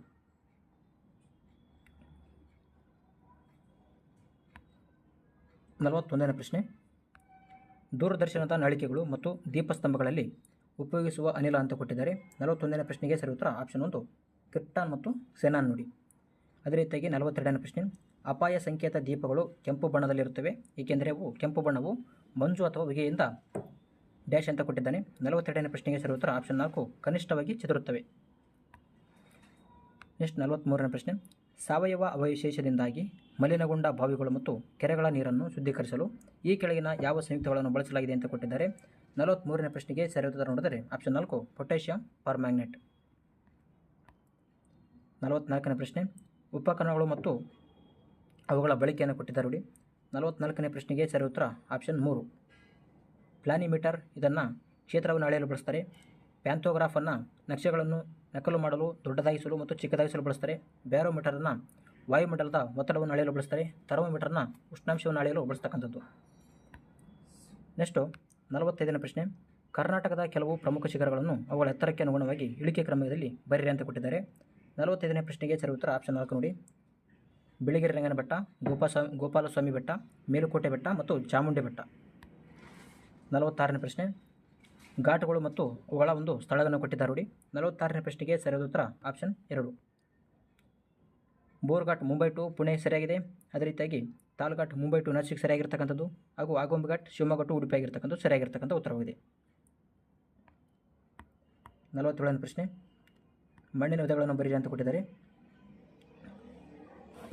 41ನೇ ಪ್ರಶ್ನೆ. ದೂರದರ್ಶನದ ನಳಿಕೆಗಳು ಮತ್ತು ದೀಪಸ್ತಂಭಗಳಲ್ಲಿ ಉಪಯೋಗಿಸುವ ಅನಿಲ ಅಂತ ಕೊಟ್ಟಿದ್ದಾರೆ. 41ನೇ ಪ್ರಶ್ನೆಗೆ ಸರಿ ಉತ್ತರ ಆಪ್ಷನ್ 1 ಕ್ರಿಪ್ಟಾನ್ ಮತ್ತು ಕ್ಸೆನಾನ್ ನೋಡಿ. ಅದೇ ರೀತಿಯಾಗಿ 42ನೇ ಪ್ರಶ್ನೆ. ಅಪಾಯ ಸಂಕೇತ ದೀಪಗಳು ಕೆಂಪು ಬಣ್ಣದಲ್ಲಿರುತ್ತವೆ ಏಕೆಂದರೆ ಅವು ಕೆಂಪು ಬಣ್ಣವು ಮಂಜು ಅಥವಾ ಹೊಗೆಯಿಂದ ಡ್ಯಾಶ್ ಅಂತ ಕೊಟ್ಟಿದ್ದಾನೆ. 42ನೇ ಪ್ರಶ್ನೆಗೆ ಸರಿ ಉತ್ತರ ಆಪ್ಷನ್ 4 ಕನಿಷ್ಠವಾಗಿ ಚಿದರುತ್ತವೆ. ನೆಕ್ಸ್ಟ್ 43ನೇ ಪ್ರಶ್ನೆ. ಸಾವಯವ ಅವಶೇಷದಿಂದಾಗಿ ಮಲಿನಗೊಂಡ ಬಾವಿಗಳು ಮತ್ತು ಕೆರೆಗಳ ನೀರನ್ನು ಶುದ್ಧೀಕರಿಸಲು ಈ ಕೆಳಗಿನ ಯಾವ ಸಂಯುಕ್ತಗಳನ್ನು ಬಳಸಲಾಗಿದೆ ಅಂತ ಕೊಟ್ಟಿದ್ದಾರೆ. 43ನೇ ಪ್ರಶ್ನೆಗೆ ಸರಿ ಉತ್ತರ ನೋಡಿದರೆ ಆಪ್ಷನ್ 4 ಪೊಟ್ಯಾಷಿಯಂ ಪರ್ಮ್ಯಾಂಗನೇಟ್. 44ನೇ ಪ್ರಶ್ನೆ. ಉಪಕರಣಗಳು ಮತ್ತು ಅವುಗಳ ಬಳಕೆಯನ್ನು ಕೊಟ್ಟಿದ್ದಾರೆ ನೋಡಿ. 44ನೇ ಪ್ರಶ್ನೆಗೆ ಸರಿ ಉತ್ತರ ಆಪ್ಷನ್ 3 ಪ್ಲಾನಿಮೀಟರ್. ಇದನ್ನು ಕ್ಷೇತ್ರವನ್ನು ಅಳೆಯಲು ಬಳಸ್ತಾರೆ. ಪ್ಯಾಂಥೋಗ್ರಾಫನ್ನು ನಕ್ಷೆಗಳನ್ನು ನಕಲು ಮಾಡಲು, ದೊಡ್ಡದಾಗಿಸಲು ಮತ್ತು ಚಿಕ್ಕದಾಗಿಸಲು ಬಳಸ್ತಾರೆ. ಬ್ಯಾರೋಮೀಟರನ್ನು ವಾಯುಮಂಡಲದ ಒತ್ತಡವನ್ನು ಅಳೆಯಲು ಬಳಸ್ತಾರೆ. ಥರ್ಮೋಮೀಟರ್ನ ಉಷ್ಣಾಂಶವನ್ನು ಅಳೆಯಲು ಬಳಸ್ತಕ್ಕಂಥದ್ದು. ನೆಕ್ಸ್ಟು 45ನೇ ಪ್ರಶ್ನೆ. ಕರ್ನಾಟಕದ ಕೆಲವು ಪ್ರಮುಖ ಶಿಖರಗಳನ್ನು ಅವುಗಳ ಎತ್ತರಕ್ಕೆ ಅನುಗುಣವಾಗಿ ಇಳಿಕೆ ಕ್ರಮದಲ್ಲಿ ಬರೆಯಿರಿ ಅಂತ ಕೊಟ್ಟಿದ್ದಾರೆ. 45ನೇ ಪ್ರಶ್ನೆಗೆ ಸರಿ ಉತ್ತರ ಆಪ್ಷನ್ 4 ನೋಡಿ. ಬಿಳಿಗಿರಿ ರಂಗನ ಬೆಟ್ಟ, ಗೋಪಾಲಸ್ವಾಮಿ ಬೆಟ್ಟ, ಮೇಲುಕೋಟೆ ಬೆಟ್ಟ ಮತ್ತು ಚಾಮುಂಡಿ ಬೆಟ್ಟ. 46ನೇ ಪ್ರಶ್ನೆ. ಘಾಟ್ಗಳು ಮತ್ತು ಅವುಗಳ ಒಂದು ಸ್ಥಳವನ್ನು ಕೊಟ್ಟಿದ್ದಾರೆ ನೋಡಿ. 46ನೇ ಪ್ರಶ್ನೆಗೆ ಸರಿಯಾದ ಉತ್ತರ ಆಪ್ಷನ್ 2 ಬೋರ್ಘಾಟ್ ಮುಂಬೈ ಟು ಪುಣೆ ಸರಿಯಾಗಿದೆ. ಅದೇ ರೀತಿಯಾಗಿ ತಾಲ್ಘಾಟ್ ಮುಂಬೈ ಟು ನಾಸಿಕ್ ಸರಿಯಾಗಿರ್ತಕ್ಕಂಥದ್ದು ಹಾಗೂ ಆಗುಂಬೆಘಾಟ್ ಶಿವಮೊಗ್ಗ ಟು ಉಡುಪಿ ಆಗಿರ್ತಕ್ಕಂಥದ್ದು ಸರಿಯಾಗಿರ್ತಕ್ಕಂಥ ಉತ್ತರವಾಗಿದೆ. 47ನೇ ಪ್ರಶ್ನೆ. ಮಣ್ಣಿನ ವಿಧಗಳನ್ನು ಬರೀರಿ ಅಂತ ಕೊಟ್ಟಿದ್ದಾರೆ.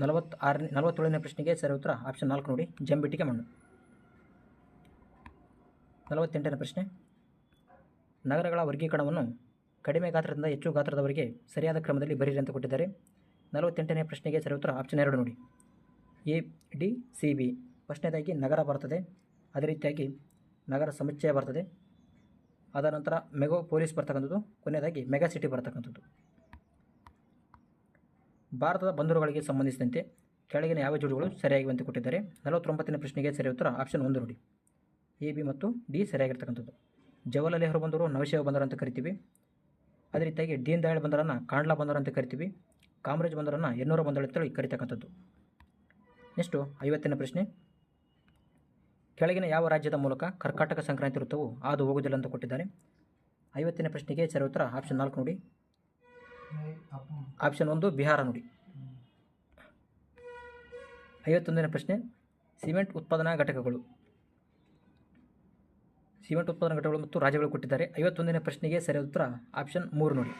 47ನೇ ಪ್ರಶ್ನೆಗೆ ಸರಿ ಉತ್ತರ ಆಪ್ಷನ್ 4 ನೋಡಿ. ಜಂಬಿಟ್ಟಿಗೆ ಮಣ್ಣು. 48ನೇ ಪ್ರಶ್ನೆ. ನಗರಗಳ ವರ್ಗೀಕರಣವನ್ನು ಕಡಿಮೆ ಗಾತ್ರದಿಂದ ಹೆಚ್ಚು ಗಾತ್ರದವರೆಗೆ ಸರಿಯಾದ ಕ್ರಮದಲ್ಲಿ ಬರೀರಿ ಅಂತ ಕೊಟ್ಟಿದ್ದಾರೆ. 48ನೇ ಪ್ರಶ್ನೆಗೆ ಸರಿ ಉತ್ತರ ಆಪ್ಷನ್ 2 ನೋಡಿ. ADCB. ಫಸ್ಟ್ನೇದಾಗಿ ನಗರ ಬರ್ತದೆ, ಅದೇ ರೀತಿಯಾಗಿ ನಗರ ಸಮುಚ್ಚಯ ಬರ್ತದೆ, ಅದರ ನಂತರ ಮೆಗಾಪೋಲಿಸ್ ಬರ್ತಕ್ಕಂಥದ್ದು, ಕೊನೆಯದಾಗಿ ಮೆಗಾ ಸಿಟಿ ಬರ್ತಕ್ಕಂಥದ್ದು. ಭಾರತದ ಬಂದರುಗಳಿಗೆ ಸಂಬಂಧಿಸಿದಂತೆ ಕೆಳಗಿನ ಯಾವ ಜೋಡಿಗಳು ಸರಿಯಾಗಿವೆ ಅಂತ ಕೊಟ್ಟಿದ್ದಾರೆ. 49ನೇ ಪ್ರಶ್ನೆಗೆ ಸರಿ ಉತ್ತರ ಆಪ್ಷನ್ 1 ನೋಡಿ. AB ಮತ್ತು D ಸರಿಯಾಗಿರ್ತಕ್ಕಂಥದ್ದು. ಜವಾಹರ್ಲಾಲ್ ನೆಹರು ಬಂದರು ನವಶೇವ ಬಂದರು ಅಂತ ಕರಿತೀವಿ. ಅದೇ ರೀತಿಯಾಗಿ ದೀನ್ ದಯಾಳ್ ಬಂದರನ್ನು ಕಾಂಡ್ಲಾ ಬಂದರು ಅಂತ ಕರಿತೀವಿ. ಕಾಮರಾಜ್ ಬಂದರನ್ನು ಎನ್ನೂರ ಬಂದರು ಅಂತೇಳಿ ಕರಿತಕ್ಕಂಥದ್ದು. ನೆಕ್ಸ್ಟು 50ನೇ ಪ್ರಶ್ನೆ. ಕೆಳಗಿನ ಯಾವ ರಾಜ್ಯದ ಮೂಲಕ ಕರ್ಕಾಟಕ ಸಂಕ್ರಾಂತಿ ವೃತ್ತವು ಹಾದು ಹೋಗುವುದಿಲ್ಲ ಅಂತ ಕೊಟ್ಟಿದ್ದಾರೆ. 50ನೇ ಪ್ರಶ್ನೆಗೆ ಸರಿ ಉತ್ತರ ಆಪ್ಷನ್ 4 ನೋಡಿ. ಆಪ್ಷನ್ 1 ಬಿಹಾರ ನೋಡಿ. 51ನೇ ಪ್ರಶ್ನೆ. ಸಿಮೆಂಟ್ ಉತ್ಪಾದನಾ ಘಟಕಗಳು ಮತ್ತು ರಾಜ್ಯಗಳು ಕೊಟ್ಟಿದ್ದಾರೆ. 51ನೇ ಪ್ರಶ್ನೆಗೆ ಸರಿಯಾದ ಉತ್ತರ ಆಪ್ಷನ್ 3 ನೋಡಿ.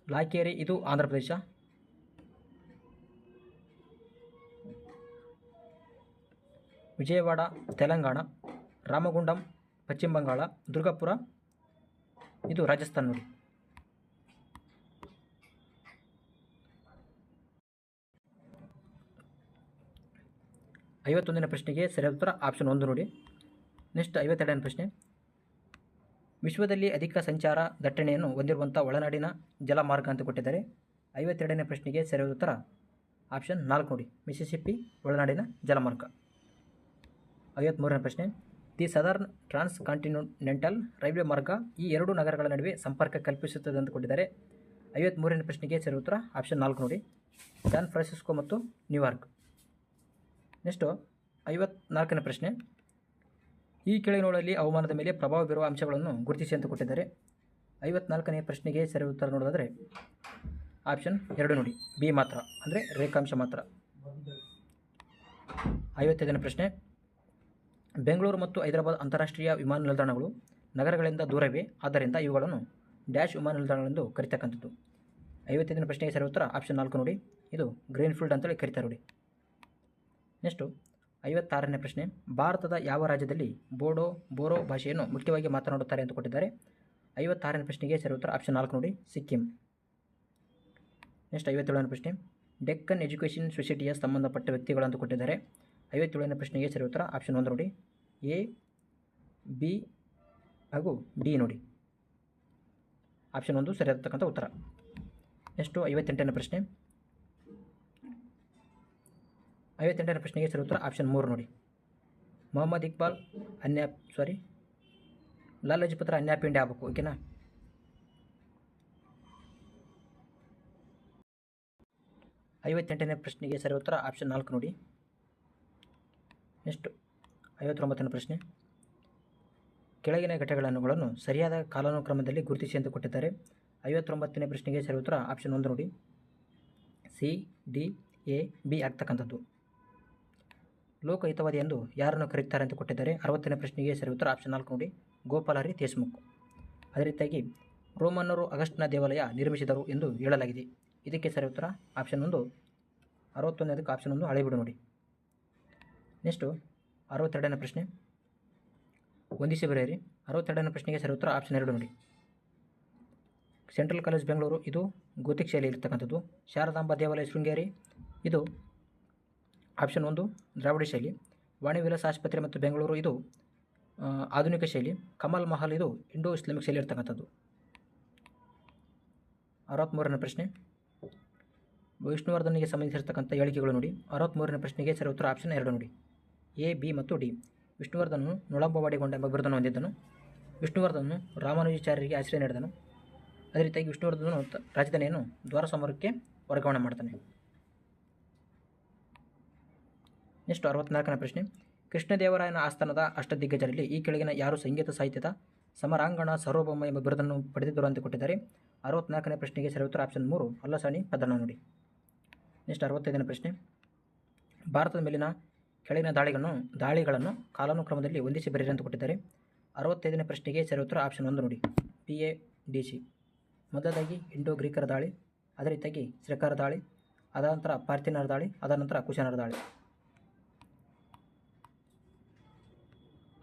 ಲಾಕೇರಿ ಇದು ಆಂಧ್ರ ಪ್ರದೇಶ. ವಿಜಯವಾಡ ತೆಲಂಗಾಣ, ರಾಮಗುಂಡಂ ಪಶ್ಚಿಮ ಬಂಗಾಳ, ದುರ್ಗಾಪುರ ಇದು ರಾಜಸ್ಥಾನ ನೋಡಿ. ಐವತ್ತೊಂದನೇ ಪ್ರಶ್ನೆಗೆ ಸರಿಯಾದ ಉತ್ತರ ಆಪ್ಷನ್ 1 ನೋಡಿ. ನೆಕ್ಸ್ಟ್ 52ನೇ ಪ್ರಶ್ನೆ. ವಿಶ್ವದಲ್ಲಿ ಅಧಿಕ ಸಂಚಾರ ದಟ್ಟಣೆಯನ್ನು ಹೊಂದಿರುವಂಥ ಒಳನಾಡಿನ ಜಲಮಾರ್ಗ ಅಂತ ಕೊಟ್ಟಿದ್ದಾರೆ. 52ನೇ ಪ್ರಶ್ನೆಗೆ ಸರಿಯಾದ ಉತ್ತರ ಆಪ್ಷನ್ 4 ನೋಡಿ, ಮಿಸಿಸಿಪ್ಪಿ ಒಳನಾಡಿನ ಜಲಮಾರ್ಗ. 53ನೇ ಪ್ರಶ್ನೆ, the southern transcontinental railway ಮಾರ್ಗ ಈ ಎರಡು ನಗರಗಳ ನಡುವೆ ಸಂಪರ್ಕ ಕಲ್ಪಿಸುತ್ತದೆ ಅಂತ ಕೊಟ್ಟಿದ್ದಾರೆ. 53ನೇ ಪ್ರಶ್ನೆಗೆ ಸರಿ ಉತ್ತರ ಆಪ್ಷನ್ 4 ನೋಡಿ, ಸ್ಯಾನ್ ಫ್ರಾನ್ಸಿಸ್ಕೋ ಮತ್ತು ನ್ಯೂಯಾರ್ಕ್. ನೆಕ್ಸ್ಟು 54ನೇ ಪ್ರಶ್ನೆ, ಈ ಕೆಳಗಿನವುಗಳಲ್ಲಿ ಹವಾಮಾನದ ಮೇಲೆ ಪ್ರಭಾವ ಬೀರುವ ಅಂಶಗಳನ್ನು ಗುರುತಿಸಿ ಅಂತ ಕೊಟ್ಟಿದ್ದಾರೆ. 54ನೇ ಪ್ರಶ್ನೆಗೆ ಸರಿ ಉತ್ತರ ನೋಡೋದಾದರೆ ಆಪ್ಷನ್ 2 ನೋಡಿ, ಬಿ ಮಾತ್ರ, ಅಂದರೆ ರೇಖಾಂಶ ಮಾತ್ರ. 55ನೇ ಪ್ರಶ್ನೆ, ಬೆಂಗಳೂರು ಮತ್ತು ಹೈದರಾಬಾದ್ ಅಂತಾರಾಷ್ಟ್ರೀಯ ವಿಮಾನ ನಿಲ್ದಾಣಗಳು ನಗರಗಳಿಂದ ದೂರವೇ, ಆದ್ದರಿಂದ ಇವುಗಳನ್ನು ಡ್ಯಾಶ್ ವಿಮಾನ ನಿಲ್ದಾಣಗಳೆಂದು ಕರೀತಕ್ಕಂಥದ್ದು. 55ನೇ ಪ್ರಶ್ನೆಗೆ ಸರಿ ಉತ್ತರ ಆಪ್ಷನ್ 4 ನೋಡಿ, ಇದು ಗ್ರೀನ್ಫೀಲ್ಡ್ ಅಂತೇಳಿ ಕರೀತಾರೆ ನೋಡಿ. ನೆಕ್ಸ್ಟು 56ನೇ ಪ್ರಶ್ನೆ, ಭಾರತದ ಯಾವ ರಾಜ್ಯದಲ್ಲಿ ಬೋರೋ ಭಾಷೆಯನ್ನು ಮುಖ್ಯವಾಗಿ ಮಾತನಾಡುತ್ತಾರೆ ಅಂತ ಕೊಟ್ಟಿದ್ದಾರೆ. 56ನೇ ಪ್ರಶ್ನೆಗೆ ಸರಿ ಉತ್ತರ ಆಪ್ಷನ್ 4 ನೋಡಿ, ಸಿಕ್ಕಿಂ. ನೆಕ್ಸ್ಟ್ 57ನೇ ಪ್ರಶ್ನೆ, ಡೆಕ್ಕನ್ ಎಜುಕೇಷನ್ ಸೊಸೈಟಿಯ ಸಂಬಂಧಪಟ್ಟ ವ್ಯಕ್ತಿಗಳು ಅಂತ ಕೊಟ್ಟಿದ್ದಾರೆ. 57ನೇ ಪ್ರಶ್ನೆಗೆ ಸರಿ ಉತ್ತರ ಆಪ್ಷನ್ 1 ನೋಡಿ, ಎ, ಬಿ ಹಾಗೂ ಡಿ ನೋಡಿ. ಆಪ್ಷನ್ 1 ಸರಿಯಾಗಿರ್ತಕ್ಕಂಥ ಉತ್ತರ. ನೆಕ್ಸ್ಟು 58ನೇ ಪ್ರಶ್ನೆ, 58ನೇ ಪ್ರಶ್ನೆಗೆ ಸರಿ ಉತ್ತರ ಆಪ್ಷನ್ 3 ನೋಡಿ, ಮೊಹಮ್ಮದ್ ಇಕ್ಬಾಲ್ ಲಾಲ್ ಲಜಪತ್ ರಾಯ್ ಅನ್ಯಾಪಿಂಡೆ ಆಗಬೇಕು. ಓಕೆನಾ. 58ನೇ ಪ್ರಶ್ನೆಗೆ ಸರಿ ಉತ್ತರ ಆಪ್ಷನ್ 4 ನೋಡಿ. ನೆಕ್ಸ್ಟ್ 59ನೇ ಪ್ರಶ್ನೆ, ಕೆಳಗಿನ ಘಟಕಗಳನ್ನು ಸರಿಯಾದ ಕಾಲಾನುಕ್ರಮದಲ್ಲಿ ಗುರುತಿಸಿ ಅಂತ ಕೊಟ್ಟಿದ್ದಾರೆ. 59ನೇ ಪ್ರಶ್ನೆಗೆ ಸರಿ ಉತ್ತರ ಆಪ್ಷನ್ 1 ನೋಡಿ, ಸಿ, ಡಿ, ಎ, ಬಿ ಆಗ್ತಕ್ಕಂಥದ್ದು. ಲೋಕಹಿತವಾದಿ ಎಂದು ಯಾರನ್ನು ಕರೆಯುತ್ತಾರೆ ಅಂತ ಕೊಟ್ಟಿದ್ದಾರೆ. 60ನೇ ಪ್ರಶ್ನೆಗೆ ಸರಿ ಉತ್ತರ ಆಪ್ಷನ್ 4 ನೋಡಿ, ಗೋಪಾಲ್ ಹರಿ ದೇಶ್ಮುಖ್. ಅದೇ ರೀತಿಯಾಗಿ ರೋಮನ್ನರು ಅಗಸ್ಟ್ನ ದೇವಾಲಯ ನಿರ್ಮಿಸಿದರು ಎಂದು ಹೇಳಲಾಗಿದೆ. ಇದಕ್ಕೆ ಸರಿ ಉತ್ತರ ಆಪ್ಷನ್ 1, 61ನೇದಕ್ಕೆ ಆಪ್ಷನ್ 1 ಹಳೆಬಿಡು ನೋಡಿ. ನೆಕ್ಸ್ಟು 62ನೇ ಪ್ರಶ್ನೆ, ಹೊಂದಿಸಿ ಬರೆಯಿರಿ. 62ನೇ ಪ್ರಶ್ನೆಗೆ ಸರಿ ಉತ್ತರ ಆಪ್ಷನ್ 2 ನೋಡಿ, ಸೆಂಟ್ರಲ್ ಕಾಲೇಜ್ ಬೆಂಗಳೂರು, ಇದು ಗೋತಿಕ್ ಶೈಲಿ ಇರ್ತಕ್ಕಂಥದ್ದು. ಶಾರದಾಂಬಾ ದೇವಾಲಯ ಶೃಂಗೇರಿ, ಇದು ಆಪ್ಷನ್ 1 ದ್ರಾವಿಡ ಶೈಲಿ. ವಾಣಿ ವಿಲಾಸ ಆಸ್ಪತ್ರೆ ಮತ್ತು ಬೆಂಗಳೂರು, ಇದು ಆಧುನಿಕ ಶೈಲಿ. ಕಮಲ್ ಮಹಲ್, ಇದು ಇಂಡೋ ಇಸ್ಲಾಮಿಕ್ ಶೈಲಿ ಇರ್ತಕ್ಕಂಥದ್ದು. 63ನೇ ಪ್ರಶ್ನೆ, ವಿಷ್ಣುವರ್ಧನ್ಗೆ ಸಂಬಂಧಿಸಿರ್ತಕ್ಕಂಥ ಹೇಳಿಕೆಗಳು ನೋಡಿ. 63ನೇ ಪ್ರಶ್ನೆಗೆ ಸರಿ ಉತ್ತರ ಆಪ್ಷನ್ 2 ನೋಡಿ, ಎ, ಬಿ ಮತ್ತು ಡಿ. ವಿಷ್ಣುವರ್ಧನನು ನೊಳಂಬವಾಡಿಗೊಂಡ ಎಂಬ ಬಿರುದನ್ನು ಹೊಂದಿದ್ದನು. ವಿಷ್ಣುವರ್ಧನನು ರಾಮಾನುಜಾಚಾರ್ಯರಿಗೆ ಆಶ್ರಯ ನೀಡಿದನು. ಅದೇ ರೀತಿಯಾಗಿ ವಿಷ್ಣುವರ್ಧನನು ರಾಜಧಾನಿಯನ್ನು ದ್ವಾರಸಮರಕ್ಕೆ ವರ್ಗಾವಣೆ ಮಾಡ್ತಾನೆ. ನೆಕ್ಸ್ಟ್ 64ನೇ ಪ್ರಶ್ನೆ, ಕೃಷ್ಣದೇವರಾಯನ ಆಸ್ಥಾನದ ಅಷ್ಟದಿಗ್ಗಜರಲ್ಲಿ ಈ ಕೆಳಗಿನ ಯಾರು ಸಂಗೀತ ಸಾಹಿತ್ಯದ ಸಮರಾಂಗಣ ಸಾರ್ವಭೌಮ ಎಂಬ ಬಿರುದನ್ನು ಪಡೆದಿದ್ದರು ಅಂತ ಕೊಟ್ಟಿದ್ದಾರೆ. 64ನೇ ಪ್ರಶ್ನೆಗೆ ಸರಿ ಉತ್ತರ ಆಪ್ಷನ್ 3 ಅಲ್ಲಸಾನಿ ಪದಣ್ಣ ನೋಡಿ. ನೆಕ್ಸ್ಟ್ 65ನೇ ಪ್ರಶ್ನೆ, ಭಾರತದ ಮೇಲಿನ ಕೆಳಗಿನ ದಾಳಿಗಳನ್ನು ಕಾಲಾನುಕ್ರಮದಲ್ಲಿ ಹೊಂದಿಸಿ ಬರೆಯಿರಿ ಅಂತ ಕೊಟ್ಟಿದ್ದಾರೆ. 65ನೇ ಪ್ರಶ್ನೆಗೆ ಸರಿ ಉತ್ತರ ಆಪ್ಷನ್ 1 ನೋಡಿ, PADC. ಮೊದಲಾಗಿ ಇಂಡೋ ಗ್ರೀಕರ ದಾಳಿ, ಅದೇ ರೀತಿಯಾಗಿ ಶ್ರೀಕರ ದಾಳಿ, ಅದಾದ ನಂತರ ಪಾರ್ಥಿನರ ದಾಳಿ, ಅದಾದ ನಂತರ ಕುಶಾನರ ದಾಳಿ.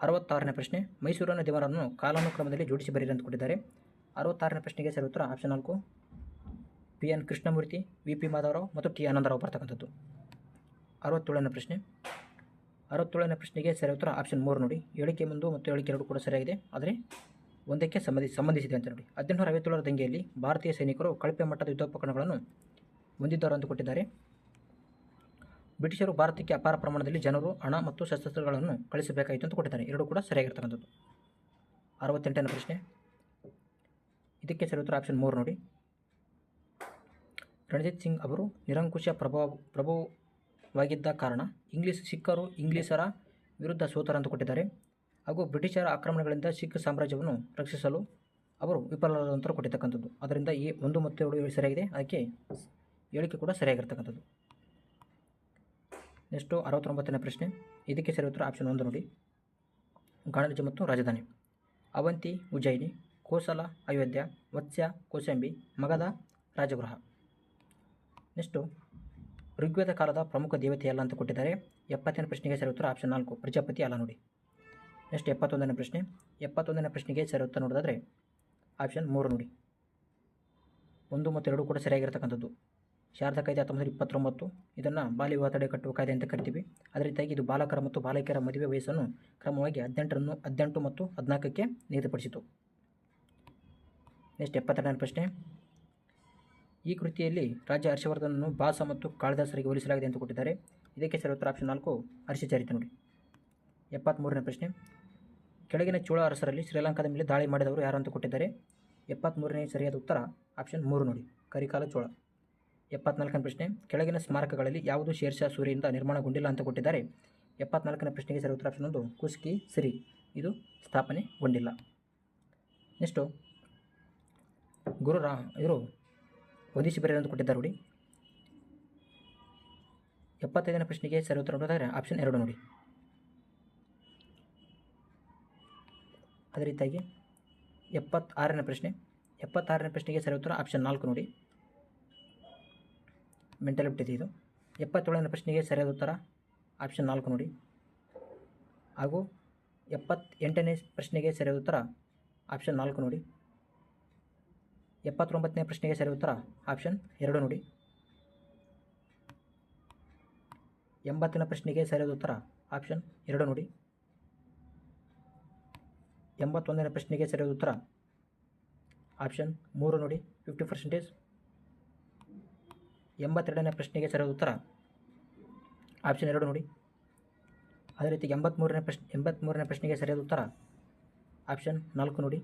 66ನೇ ಪ್ರಶ್ನೆ, ಮೈಸೂರಿನ ದೇವರನ್ನು ಕಾಲಾನುಕ್ರಮದಲ್ಲಿ ಜೋಡಿಸಿ ಬರೆಯಿರಿ ಅಂತ ಕೊಟ್ಟಿದ್ದಾರೆ. 66ನೇ ಪ್ರಶ್ನೆಗೆ ಸರಿ ಉತ್ತರ option 4 PN Krishnamurthy, VP Madhavrao ಮತ್ತು T ಆನಂದರಾವ್ ಬರ್ತಕ್ಕಂಥದ್ದು. 67ನೇ ಪ್ರಶ್ನೆ, 67ನೇ ಪ್ರಶ್ನೆಗೆ ಸರಿ ಉತ್ತರ ಆಪ್ಷನ್ 3 ನೋಡಿ, ಹೇಳಿಕೆ 1 ಮತ್ತು ಹೇಳಿಕೆ 2 ಕೂಡ ಸರಿಯಾಗಿದೆ, ಆದರೆ ಒಂದಕ್ಕೆ ಸಂಬಂಧಿಸಿದೆ ಅಂತ ನೋಡಿ. 1857ರ ದಂಗೆಯಲ್ಲಿ ಭಾರತೀಯ ಸೈನಿಕರು ಕಳಪೆ ಮಟ್ಟದ ಯುದ್ಧೋಪಕರಣಗಳನ್ನು ಹೊಂದಿದ್ದರು ಅಂತ ಕೊಟ್ಟಿದ್ದಾರೆ. ಬ್ರಿಟಿಷರು ಭಾರತಕ್ಕೆ ಅಪಾರ ಪ್ರಮಾಣದಲ್ಲಿ ಜನರು, ಹಣ ಮತ್ತು ಶಸ್ತ್ರಾಸ್ತ್ರಗಳನ್ನು ಕಳಿಸಬೇಕಾಯಿತು ಅಂತ ಕೊಟ್ಟಿದ್ದಾರೆ. 2 ಕೂಡ ಸರಿಯಾಗಿರ್ತಕ್ಕಂಥದ್ದು. 68ನೇ ಪ್ರಶ್ನೆ, ಇದಕ್ಕೆ ಸರಿ ಉತ್ತರ ಆಪ್ಷನ್ 3 ನೋಡಿ, ರಣಜಿತ್ ಸಿಂಗ್ ಅವರು ನಿರಂಕುಶ ಪ್ರಭುವಾಗಿದ್ದ ಕಾರಣ ಸಿಖ್ಖರು ಇಂಗ್ಲಿಷರ ವಿರುದ್ಧ ಸೋತರು ಅಂತ ಕೊಟ್ಟಿದ್ದಾರೆ. ಹಾಗೂ ಬ್ರಿಟಿಷರ ಆಕ್ರಮಣಗಳಿಂದ ಸಿಖ್ ಸಾಮ್ರಾಜ್ಯವನ್ನು ರಕ್ಷಿಸಲು ಅವರು ವಿಫಲರಾದ ನಂತರ ಕೊಟ್ಟಿರ್ತಕ್ಕಂಥದ್ದು. ಅದರಿಂದ ಈ 1 ಮತ್ತು 2 ಸರಿಯಾಗಿದೆ, ಅದಕ್ಕೆ ಹೇಳಿಕೆ ಕೂಡ ಸರಿಯಾಗಿರ್ತಕ್ಕಂಥದ್ದು. ನೆಕ್ಸ್ಟು 69ನೇ ಪ್ರಶ್ನೆ, ಇದಕ್ಕೆ ಸರಿ ಉತ್ತರ ಆಪ್ಷನ್ 1 ನೋಡಿ, ಗಣರಾಜ್ಯ ಮತ್ತು ರಾಜಧಾನಿ. ಅವಂತಿ ಉಜ್ಜಯಿನಿ, ಕೋಸಲ ಅಯೋಧ್ಯ, ವತ್ಸ್ಯ ಕೋಸಂಬಿ, ಮಗಧ ರಾಜಗೃಹ. ನೆಕ್ಸ್ಟು ಋಗ್ವೇದ ಕಾಲದ ಪ್ರಮುಖ ದೇವತೆ ಅಲ್ಲ ಅಂತ ಕೊಟ್ಟಿದ್ದಾರೆ. 70ನೇ ಪ್ರಶ್ನೆಗೆ ಸರಿ ಉತ್ತರ ಆಪ್ಷನ್ 4 ಪ್ರಜಾಪತಿ ಅಲ್ಲ ನೋಡಿ. ನೆಕ್ಸ್ಟ್ 71ನೇ ಪ್ರಶ್ನೆ, 71ನೇ ಪ್ರಶ್ನೆಗೆ ಸರಿ ಉತ್ತರ ನೋಡೋದಾದರೆ ಆಪ್ಷನ್ 3 ನೋಡಿ, 1 ಮತ್ತು 2 ಕೂಡ ಸರಿಯಾಗಿರ್ತಕ್ಕಂಥದ್ದು. ಶಾರದಾ ಕಾಯ್ದೆ 1929, ಇದನ್ನು ಬಾಲ್ಯ ವಿವಾಹ ತಡೆಗಟ್ಟುವ ಕಾಯ್ದೆ ಅಂತ ಕರಿತೀವಿ. ಅದೇ ರೀತಿಯಾಗಿ ಇದು ಬಾಲಕರ ಮತ್ತು ಬಾಲಕಿಯರ ಮದುವೆ ವಯಸ್ಸನ್ನು ಕ್ರಮವಾಗಿ 18 ಮತ್ತು 14ಕ್ಕೆ ನಿಗದಿಪಡಿಸಿತು. ನೆಕ್ಸ್ಟ್ 72ನೇ ಪ್ರಶ್ನೆ, ಈ ಕೃತಿಯಲ್ಲಿ ರಾಜ ಹರ್ಷವರ್ಧನನ್ನು ಭಾಸ ಮತ್ತು ಕಾಳಿದಾಸರಿಗೆ ಹೋಲಿಸಲಾಗಿದೆ ಅಂತ ಕೊಟ್ಟಿದ್ದಾರೆ. ಇದಕ್ಕೆ ಸರಿ ಉತ್ತರ ಆಪ್ಷನ್ 4 ಹರ್ಷಚರಿತ ನೋಡಿ. 73ನೇ ಪ್ರಶ್ನೆ, ಕೆಳಗಿನ ಚೋಳ ಅರಸರಲ್ಲಿ ಶ್ರೀಲಂಕಾದ ಮೇಲೆ ದಾಳಿ ಮಾಡಿದವರು ಯಾರು ಅಂತ ಕೊಟ್ಟಿದ್ದಾರೆ. 73ನೇ ಸರಿಯಾದ ಉತ್ತರ ಆಪ್ಷನ್ 3 ನೋಡಿ, ಕರಿಕಾಲ ಚೋಳ. 74ನೇ ಪ್ರಶ್ನೆ, ಕೆಳಗಿನ ಸ್ಮಾರಕಗಳಲ್ಲಿ ಯಾವುದು ಶೇರ್ಷಾ ಸೂರಿಯಿಂದ ನಿರ್ಮಾಣಗೊಂಡಿಲ್ಲ ಅಂತ ಕೊಟ್ಟಿದ್ದಾರೆ. 74ನೇ ಪ್ರಶ್ನೆಗೆ ಸರಿ ಉತ್ತರ ಆಪ್ಷನ್ 1 ಕುಸ್ಕಿ ಸಿರಿ, ಇದು ಸ್ಥಾಪನೆಗೊಂಡಿಲ್ಲ. ನೆಕ್ಸ್ಟು ಇವರು ಹೊಂದಿಸಿ ಬರೆಯಲು ಅಂತ ಕೊಟ್ಟಿದ್ದಾರೆ ನೋಡಿ. 75ನೇ ಪ್ರಶ್ನೆಗೆ ಸರಿ ಉತ್ತರ ನೋಡಿದರೆ ಆಪ್ಷನ್ 2 ನೋಡಿ. ಅದೇ ರೀತಿಯಾಗಿ 76ನೇ ಪ್ರಶ್ನೆಗೆ ಸರಿ ಉತ್ತರ ಆಪ್ಷನ್ 4 ನೋಡಿ. ಮೆಂಟಲ್ ಬಿಟ್ಟಿದೆ ಇದು. 77ನೇ ಪ್ರಶ್ನೆಗೆ ಸರಿಯಾದ ಉತ್ತರ ಆಪ್ಷನ್ 4 ನೋಡಿ. ಹಾಗೂ 78ನೇ ಪ್ರಶ್ನೆಗೆ ಸರಿಯಾದ ಉತ್ತರ ಆಪ್ಷನ್ 4 ನೋಡಿ. 79ನೇ ಪ್ರಶ್ನೆಗೆ ಸರಿಯಾದ ಉತ್ತರ ಆಪ್ಷನ್ 2 ನೋಡಿ. 80ನೇ ಪ್ರಶ್ನೆಗೆ ಸರಿಯಾದ ಉತ್ತರ ಆಪ್ಷನ್ 2 ನೋಡಿ. 81ನೇ ಪ್ರಶ್ನೆಗೆ ಸರಿಯಾದ ಉತ್ತರ ಆಪ್ಷನ್ 3 ನೋಡಿ, 50%. 82ನೇ ಪ್ರಶ್ನೆಗೆ ಸರಿಯಾದ ಉತ್ತರ ಆಪ್ಷನ್ 2 ನೋಡಿ. ಅದೇ ರೀತಿ 83ನೇ ಪ್ರಶ್ನೆಗೆ ಸರಿಯಾದ ಉತ್ತರ ಆಪ್ಷನ್ 4 ನೋಡಿ.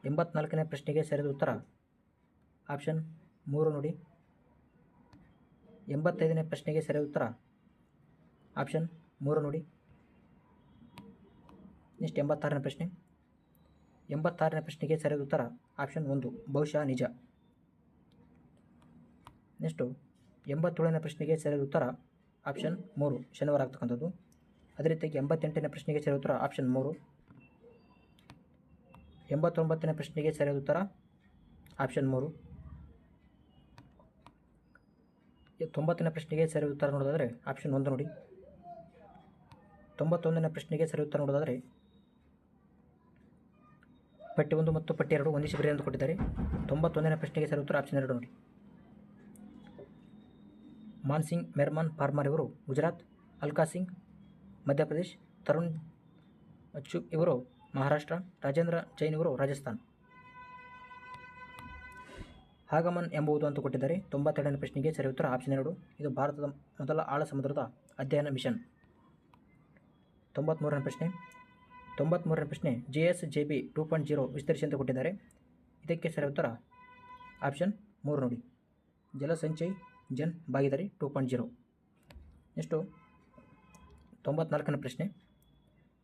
84ನೇ ಪ್ರಶ್ನೆಗೆ ಸರಿಯಾದ ಉತ್ತರ ಆಪ್ಷನ್ 3 ನೋಡಿ. 85ನೇ ಪ್ರಶ್ನೆಗೆ ಸರಿಯಾದ ಉತ್ತರ ಆಪ್ಷನ್ 3 ನೋಡಿ. ನೆಕ್ಸ್ಟ್ 86ನೇ ಪ್ರಶ್ನೆ. 86ನೇ ಪ್ರಶ್ನೆಗೆ ಸರಿಯಾದ ಉತ್ತರ ಆಪ್ಷನ್ 1 ಬಹುಶಃ ನಿಜ. ನೆಕ್ಸ್ಟು 87ನೇ ಪ್ರಶ್ನೆಗೆ ಸರಿಯಾದ ಉತ್ತರ ಆಪ್ಷನ್ 3 ಶನಿವಾರ ಆಗ್ತಕ್ಕಂಥದ್ದು. ಅದೇ ರೀತಿಯಾಗಿ 88ನೇ ಪ್ರಶ್ನೆಗೆ ಸರಿಯಾದ ಉತ್ತರ ಆಪ್ಷನ್ 3. 89ನೇ ಪ್ರಶ್ನೆಗೆ ಸರಿಯಾದ ಉತ್ತರ ಆಪ್ಷನ್ 3. 90ನೇ ಪ್ರಶ್ನೆಗೆ ಸರಿಯಾದ ಉತ್ತರ ನೋಡೋದಾದರೆ ಆಪ್ಷನ್ 1 ನೋಡಿ. 91ನೇ ಪ್ರಶ್ನೆಗೆ ಸರಿಯಾದ ಉತ್ತರ ನೋಡೋದಾದರೆ ಪಟ್ಟಿ 1 ಮತ್ತು ಪಟ್ಟಿ 2 ಹೊಂದಿಸಿ ಬರೆಯ ಅಂತ ಕೊಟ್ಟಿದ್ದಾರೆ. 91ನೇ ಪ್ರಶ್ನೆಗೆ ಸರಿಯಾದ ಉತ್ತರ ಆಪ್ಷನ್ 2 ನೋಡಿ. ಮಾನ್ಸಿಂಗ್ ಮೆರ್ಮನ್ ಪಾರ್ಮರ್ ಇವರು ಗುಜರಾತ್, ಅಲ್ಕಾ ಸಿಂಗ್ ಮಧ್ಯಪ್ರದೇಶ್, ತರುಣ್ ಚುಗ್ ಇವರು ಮಹಾರಾಷ್ಟ್ರ, ರಾಜೇಂದ್ರ ಜೈನ್ ಇವರು ರಾಜಸ್ಥಾನ್. ಆಗಮನ್ ಎಂಬುದು ಅಂತ ಕೊಟ್ಟಿದ್ದಾರೆ. 92ನೇ ಪ್ರಶ್ನೆಗೆ ಸರಿ ಉತ್ತರ ಆಪ್ಷನ್ 2. ಇದು ಭಾರತದ ಮೊದಲ ಆಳ ಸಮುದ್ರದ ಅಧ್ಯಯನ ಮಿಷನ್. 93ನೇ ಪ್ರಶ್ನೆ GSJB 2.0 ವಿಸ್ತರಿಸಿ ಅಂತ ಕೊಟ್ಟಿದ್ದಾರೆ. ಇದಕ್ಕೆ ಸರಿ ಉತ್ತರ ಆಪ್ಷನ್ 3 ನೋಡಿ, ಜಲಸಂಚಯ್ ಜನ್ ಭಾಗಿದಾರಿ 2.0. ನೆಕ್ಸ್ಟು 94ನೇ ಪ್ರಶ್ನೆ,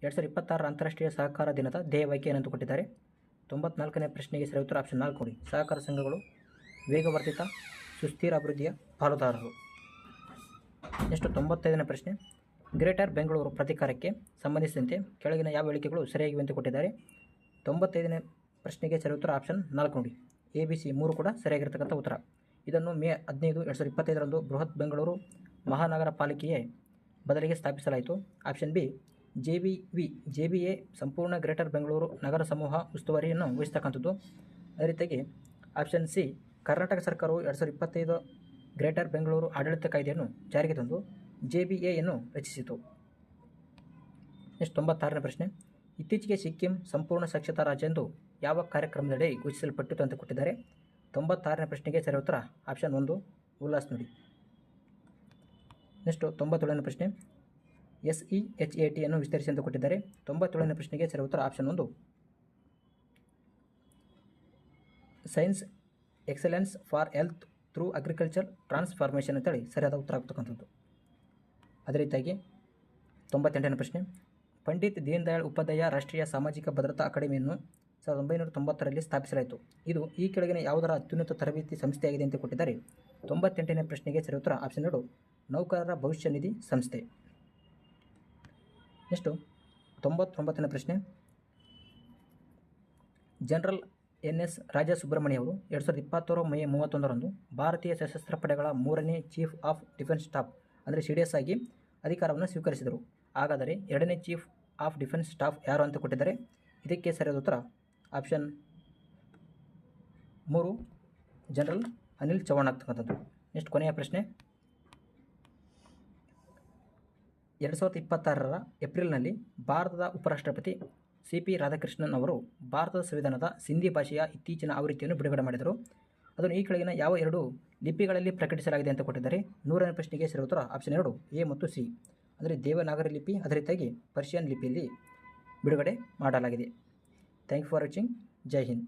2026 ಅಂತಾರಾಷ್ಟ್ರೀಯ ಸಹಕಾರ ದಿನದ ಧ್ಯೇಯವಾಕ್ಯ ಏನಂತ ಕೊಟ್ಟಿದ್ದಾರೆ. 94ನೇ ಪ್ರಶ್ನೆಗೆ ಸರಿ ಉತ್ತರ ಆಪ್ಷನ್ 4 ನೋಡಿ, ಸಹಕಾರ ಸಂಘಗಳು ವೇಗವರ್ಧಿತ ಸುಸ್ಥಿರ ಅಭಿವೃದ್ಧಿಯ ಪಾಲುದಾರರು. ನೆಕ್ಸ್ಟ್ 95ನೇ ಪ್ರಶ್ನೆ, ಗ್ರೇಟರ್ ಬೆಂಗಳೂರು ಪ್ರಾಧಿಕಾರಕ್ಕೆ ಸಂಬಂಧಿಸಿದಂತೆ ಕೆಳಗಿನ ಯಾವ ಹೇಳಿಕೆಗಳು ಸರಿಯಾಗಿವೆ ಅಂತ ಕೊಟ್ಟಿದ್ದಾರೆ. 95ನೇ ಪ್ರಶ್ನೆಗೆ ಸರಿ ಉತ್ತರ ಆಪ್ಷನ್ 4 ನೋಡಿ, ABC 3 ಕೂಡ ಸರಿಯಾಗಿರ್ತಕ್ಕಂಥ ಉತ್ತರ. ಇದನ್ನು ಮೇ 15, 2025ರಂದು ಬೃಹತ್ ಬೆಂಗಳೂರು ಮಹಾನಗರ ಪಾಲಿಕೆಯ ಬದಲಿಗೆ ಸ್ಥಾಪಿಸಲಾಯಿತು. ಆಪ್ಷನ್ ಬಿ JBA ಸಂಪೂರ್ಣ ಗ್ರೇಟರ್ ಬೆಂಗಳೂರು ನಗರ ಸಮೂಹ ಉಸ್ತುವಾರಿಯನ್ನು ವಹಿಸ್ತಕ್ಕಂಥದ್ದು. ಅದೇ ರೀತಿಯಾಗಿ ಆಪ್ಷನ್ ಸಿ ಕರ್ನಾಟಕ ಸರ್ಕಾರವು 2025 ಗ್ರೇಟರ್ ಬೆಂಗಳೂರು ಆಡಳಿತ ಕಾಯ್ದೆಯನ್ನು ಜಾರಿಗೆ ತಂದು JBAಯನ್ನು ರಚಿಸಿತು. ನೆಕ್ಸ್ಟ್ 96ನೇ ಪ್ರಶ್ನೆ, ಇತ್ತೀಚೆಗೆ ಸಿಕ್ಕಿಂ ಸಂಪೂರ್ಣ ಸಾಕ್ಷರತಾ ರಾಜ್ಯ ಎಂದು ಯಾವ ಕಾರ್ಯಕ್ರಮದಡಿ ಘೋಷಿಸಲ್ಪಟ್ಟಿತು ಅಂತ ಕೊಟ್ಟಿದ್ದಾರೆ. 96ನೇ ಪ್ರಶ್ನೆಗೆ ಸರಿ ಉತ್ತರ ಆಪ್ಷನ್ 1 ಉಲ್ಲಾಸ್ ನೋಡಿ. ನೆಕ್ಸ್ಟು 97ನೇ ಪ್ರಶ್ನೆ, SEHAT ಅನ್ನು ವಿಸ್ತರಿಸಿ ಅಂತ ಕೊಟ್ಟಿದ್ದಾರೆ. 97ನೇ ಪ್ರಶ್ನೆಗೆ ಸರಿ ಉತ್ತರ option 1 science excellence for health through agriculture transformation ಅಂತೇಳಿ ಸರಿಯಾದ ಉತ್ತರ ಆಗ್ತಕ್ಕಂಥದ್ದು. ಅದೇ ರೀತಿಯಾಗಿ 98ನೇ ಪ್ರಶ್ನೆ, ಪಂಡಿತ್ ದೀನ್ ದಯಾಳ್ ಉಪಾಧ್ಯಾಯ ರಾಷ್ಟ್ರೀಯ ಸಾಮಾಜಿಕ ಭದ್ರತಾ ಅಕಾಡೆಮಿಯನ್ನು 1990ರಲ್ಲಿ ಸ್ಥಾಪಿಸಲಾಯಿತು. ಇದು ಈ ಕೆಳಗಿನ ಯಾವುದರ ಅತ್ಯುನ್ನತ ತರಬೇತಿ ಸಂಸ್ಥೆಯಾಗಿದೆ ಅಂತ ಕೊಟ್ಟಿದ್ದಾರೆ. 98ನೇ ಪ್ರಶ್ನೆಗೆ ಸರಿ ಉತ್ತರ ಆಪ್ಷನ್ 2 ನೌಕರರ ಭವಿಷ್ಯ ನಿಧಿ ಸಂಸ್ಥೆ. ನೆಕ್ಸ್ಟು 99ನೇ ಪ್ರಶ್ನೆ, ಜನರಲ್ NS ರಾಜಾ ಸುಬ್ರಹ್ಮಣ್ಯ ಅವರು 2021 ಮೇ 31ರಂದು ಭಾರತೀಯ ಸಶಸ್ತ್ರ ಪಡೆಗಳ 3ನೇ ಚೀಫ್ ಆಫ್ ಡಿಫೆನ್ಸ್ ಸ್ಟಾಫ್ ಅಂದರೆ CDS ಆಗಿ ಅಧಿಕಾರವನ್ನು ಸ್ವೀಕರಿಸಿದರು. ಹಾಗಾದರೆ 2ನೇ ಚೀಫ್ ಆಫ್ ಡಿಫೆನ್ಸ್ ಸ್ಟಾಫ್ ಯಾರು ಅಂತ ಕೊಟ್ಟಿದ್ದಾರೆ. ಇದಕ್ಕೆ ಸರಿಯಾದ ಉತ್ತರ ಆಪ್ಷನ್ 3 ಜನರಲ್ ಅನಿಲ್ ಚೌಹಾಣ್ ಆಗ್ತಕ್ಕಂಥದ್ದು. ನೆಕ್ಸ್ಟ್ ಕೊನೆಯ ಪ್ರಶ್ನೆ, 2026ರ ಏಪ್ರಿಲ್ನಲ್ಲಿ ಭಾರತದ ಉಪರಾಷ್ಟ್ರಪತಿ CP ರಾಧಾಕೃಷ್ಣನ್ ಅವರು ಭಾರತದ ಸಂವಿಧಾನದ ಸಿಂಧಿ ಭಾಷೆಯ ಇತ್ತೀಚಿನ ಆವೃತ್ತಿಯನ್ನು ಬಿಡುಗಡೆ ಮಾಡಿದರು. ಅದನ್ನು ಈ ಕೆಳಗಿನ ಯಾವ 2 ಲಿಪಿಗಳಲ್ಲಿ ಪ್ರಕಟಿಸಲಾಗಿದೆ ಅಂತ ಕೊಟ್ಟಿದ್ದಾರೆ. 100ನೇ ಪ್ರಶ್ನೆಗೆ ಸರಿ ಉತ್ತರ ಆಪ್ಷನ್ 2 ಎ ಮತ್ತು ಸಿ, ಅಂದರೆ ದೇವನಾಗರಿ ಲಿಪಿ, ಅದೇ ರೀತಿಯಾಗಿ ಪರ್ಷಿಯನ್ ಲಿಪಿಯಲ್ಲಿ ಬಿಡುಗಡೆ ಮಾಡಲಾಗಿದೆ. Thank you for watching. Jai Hind.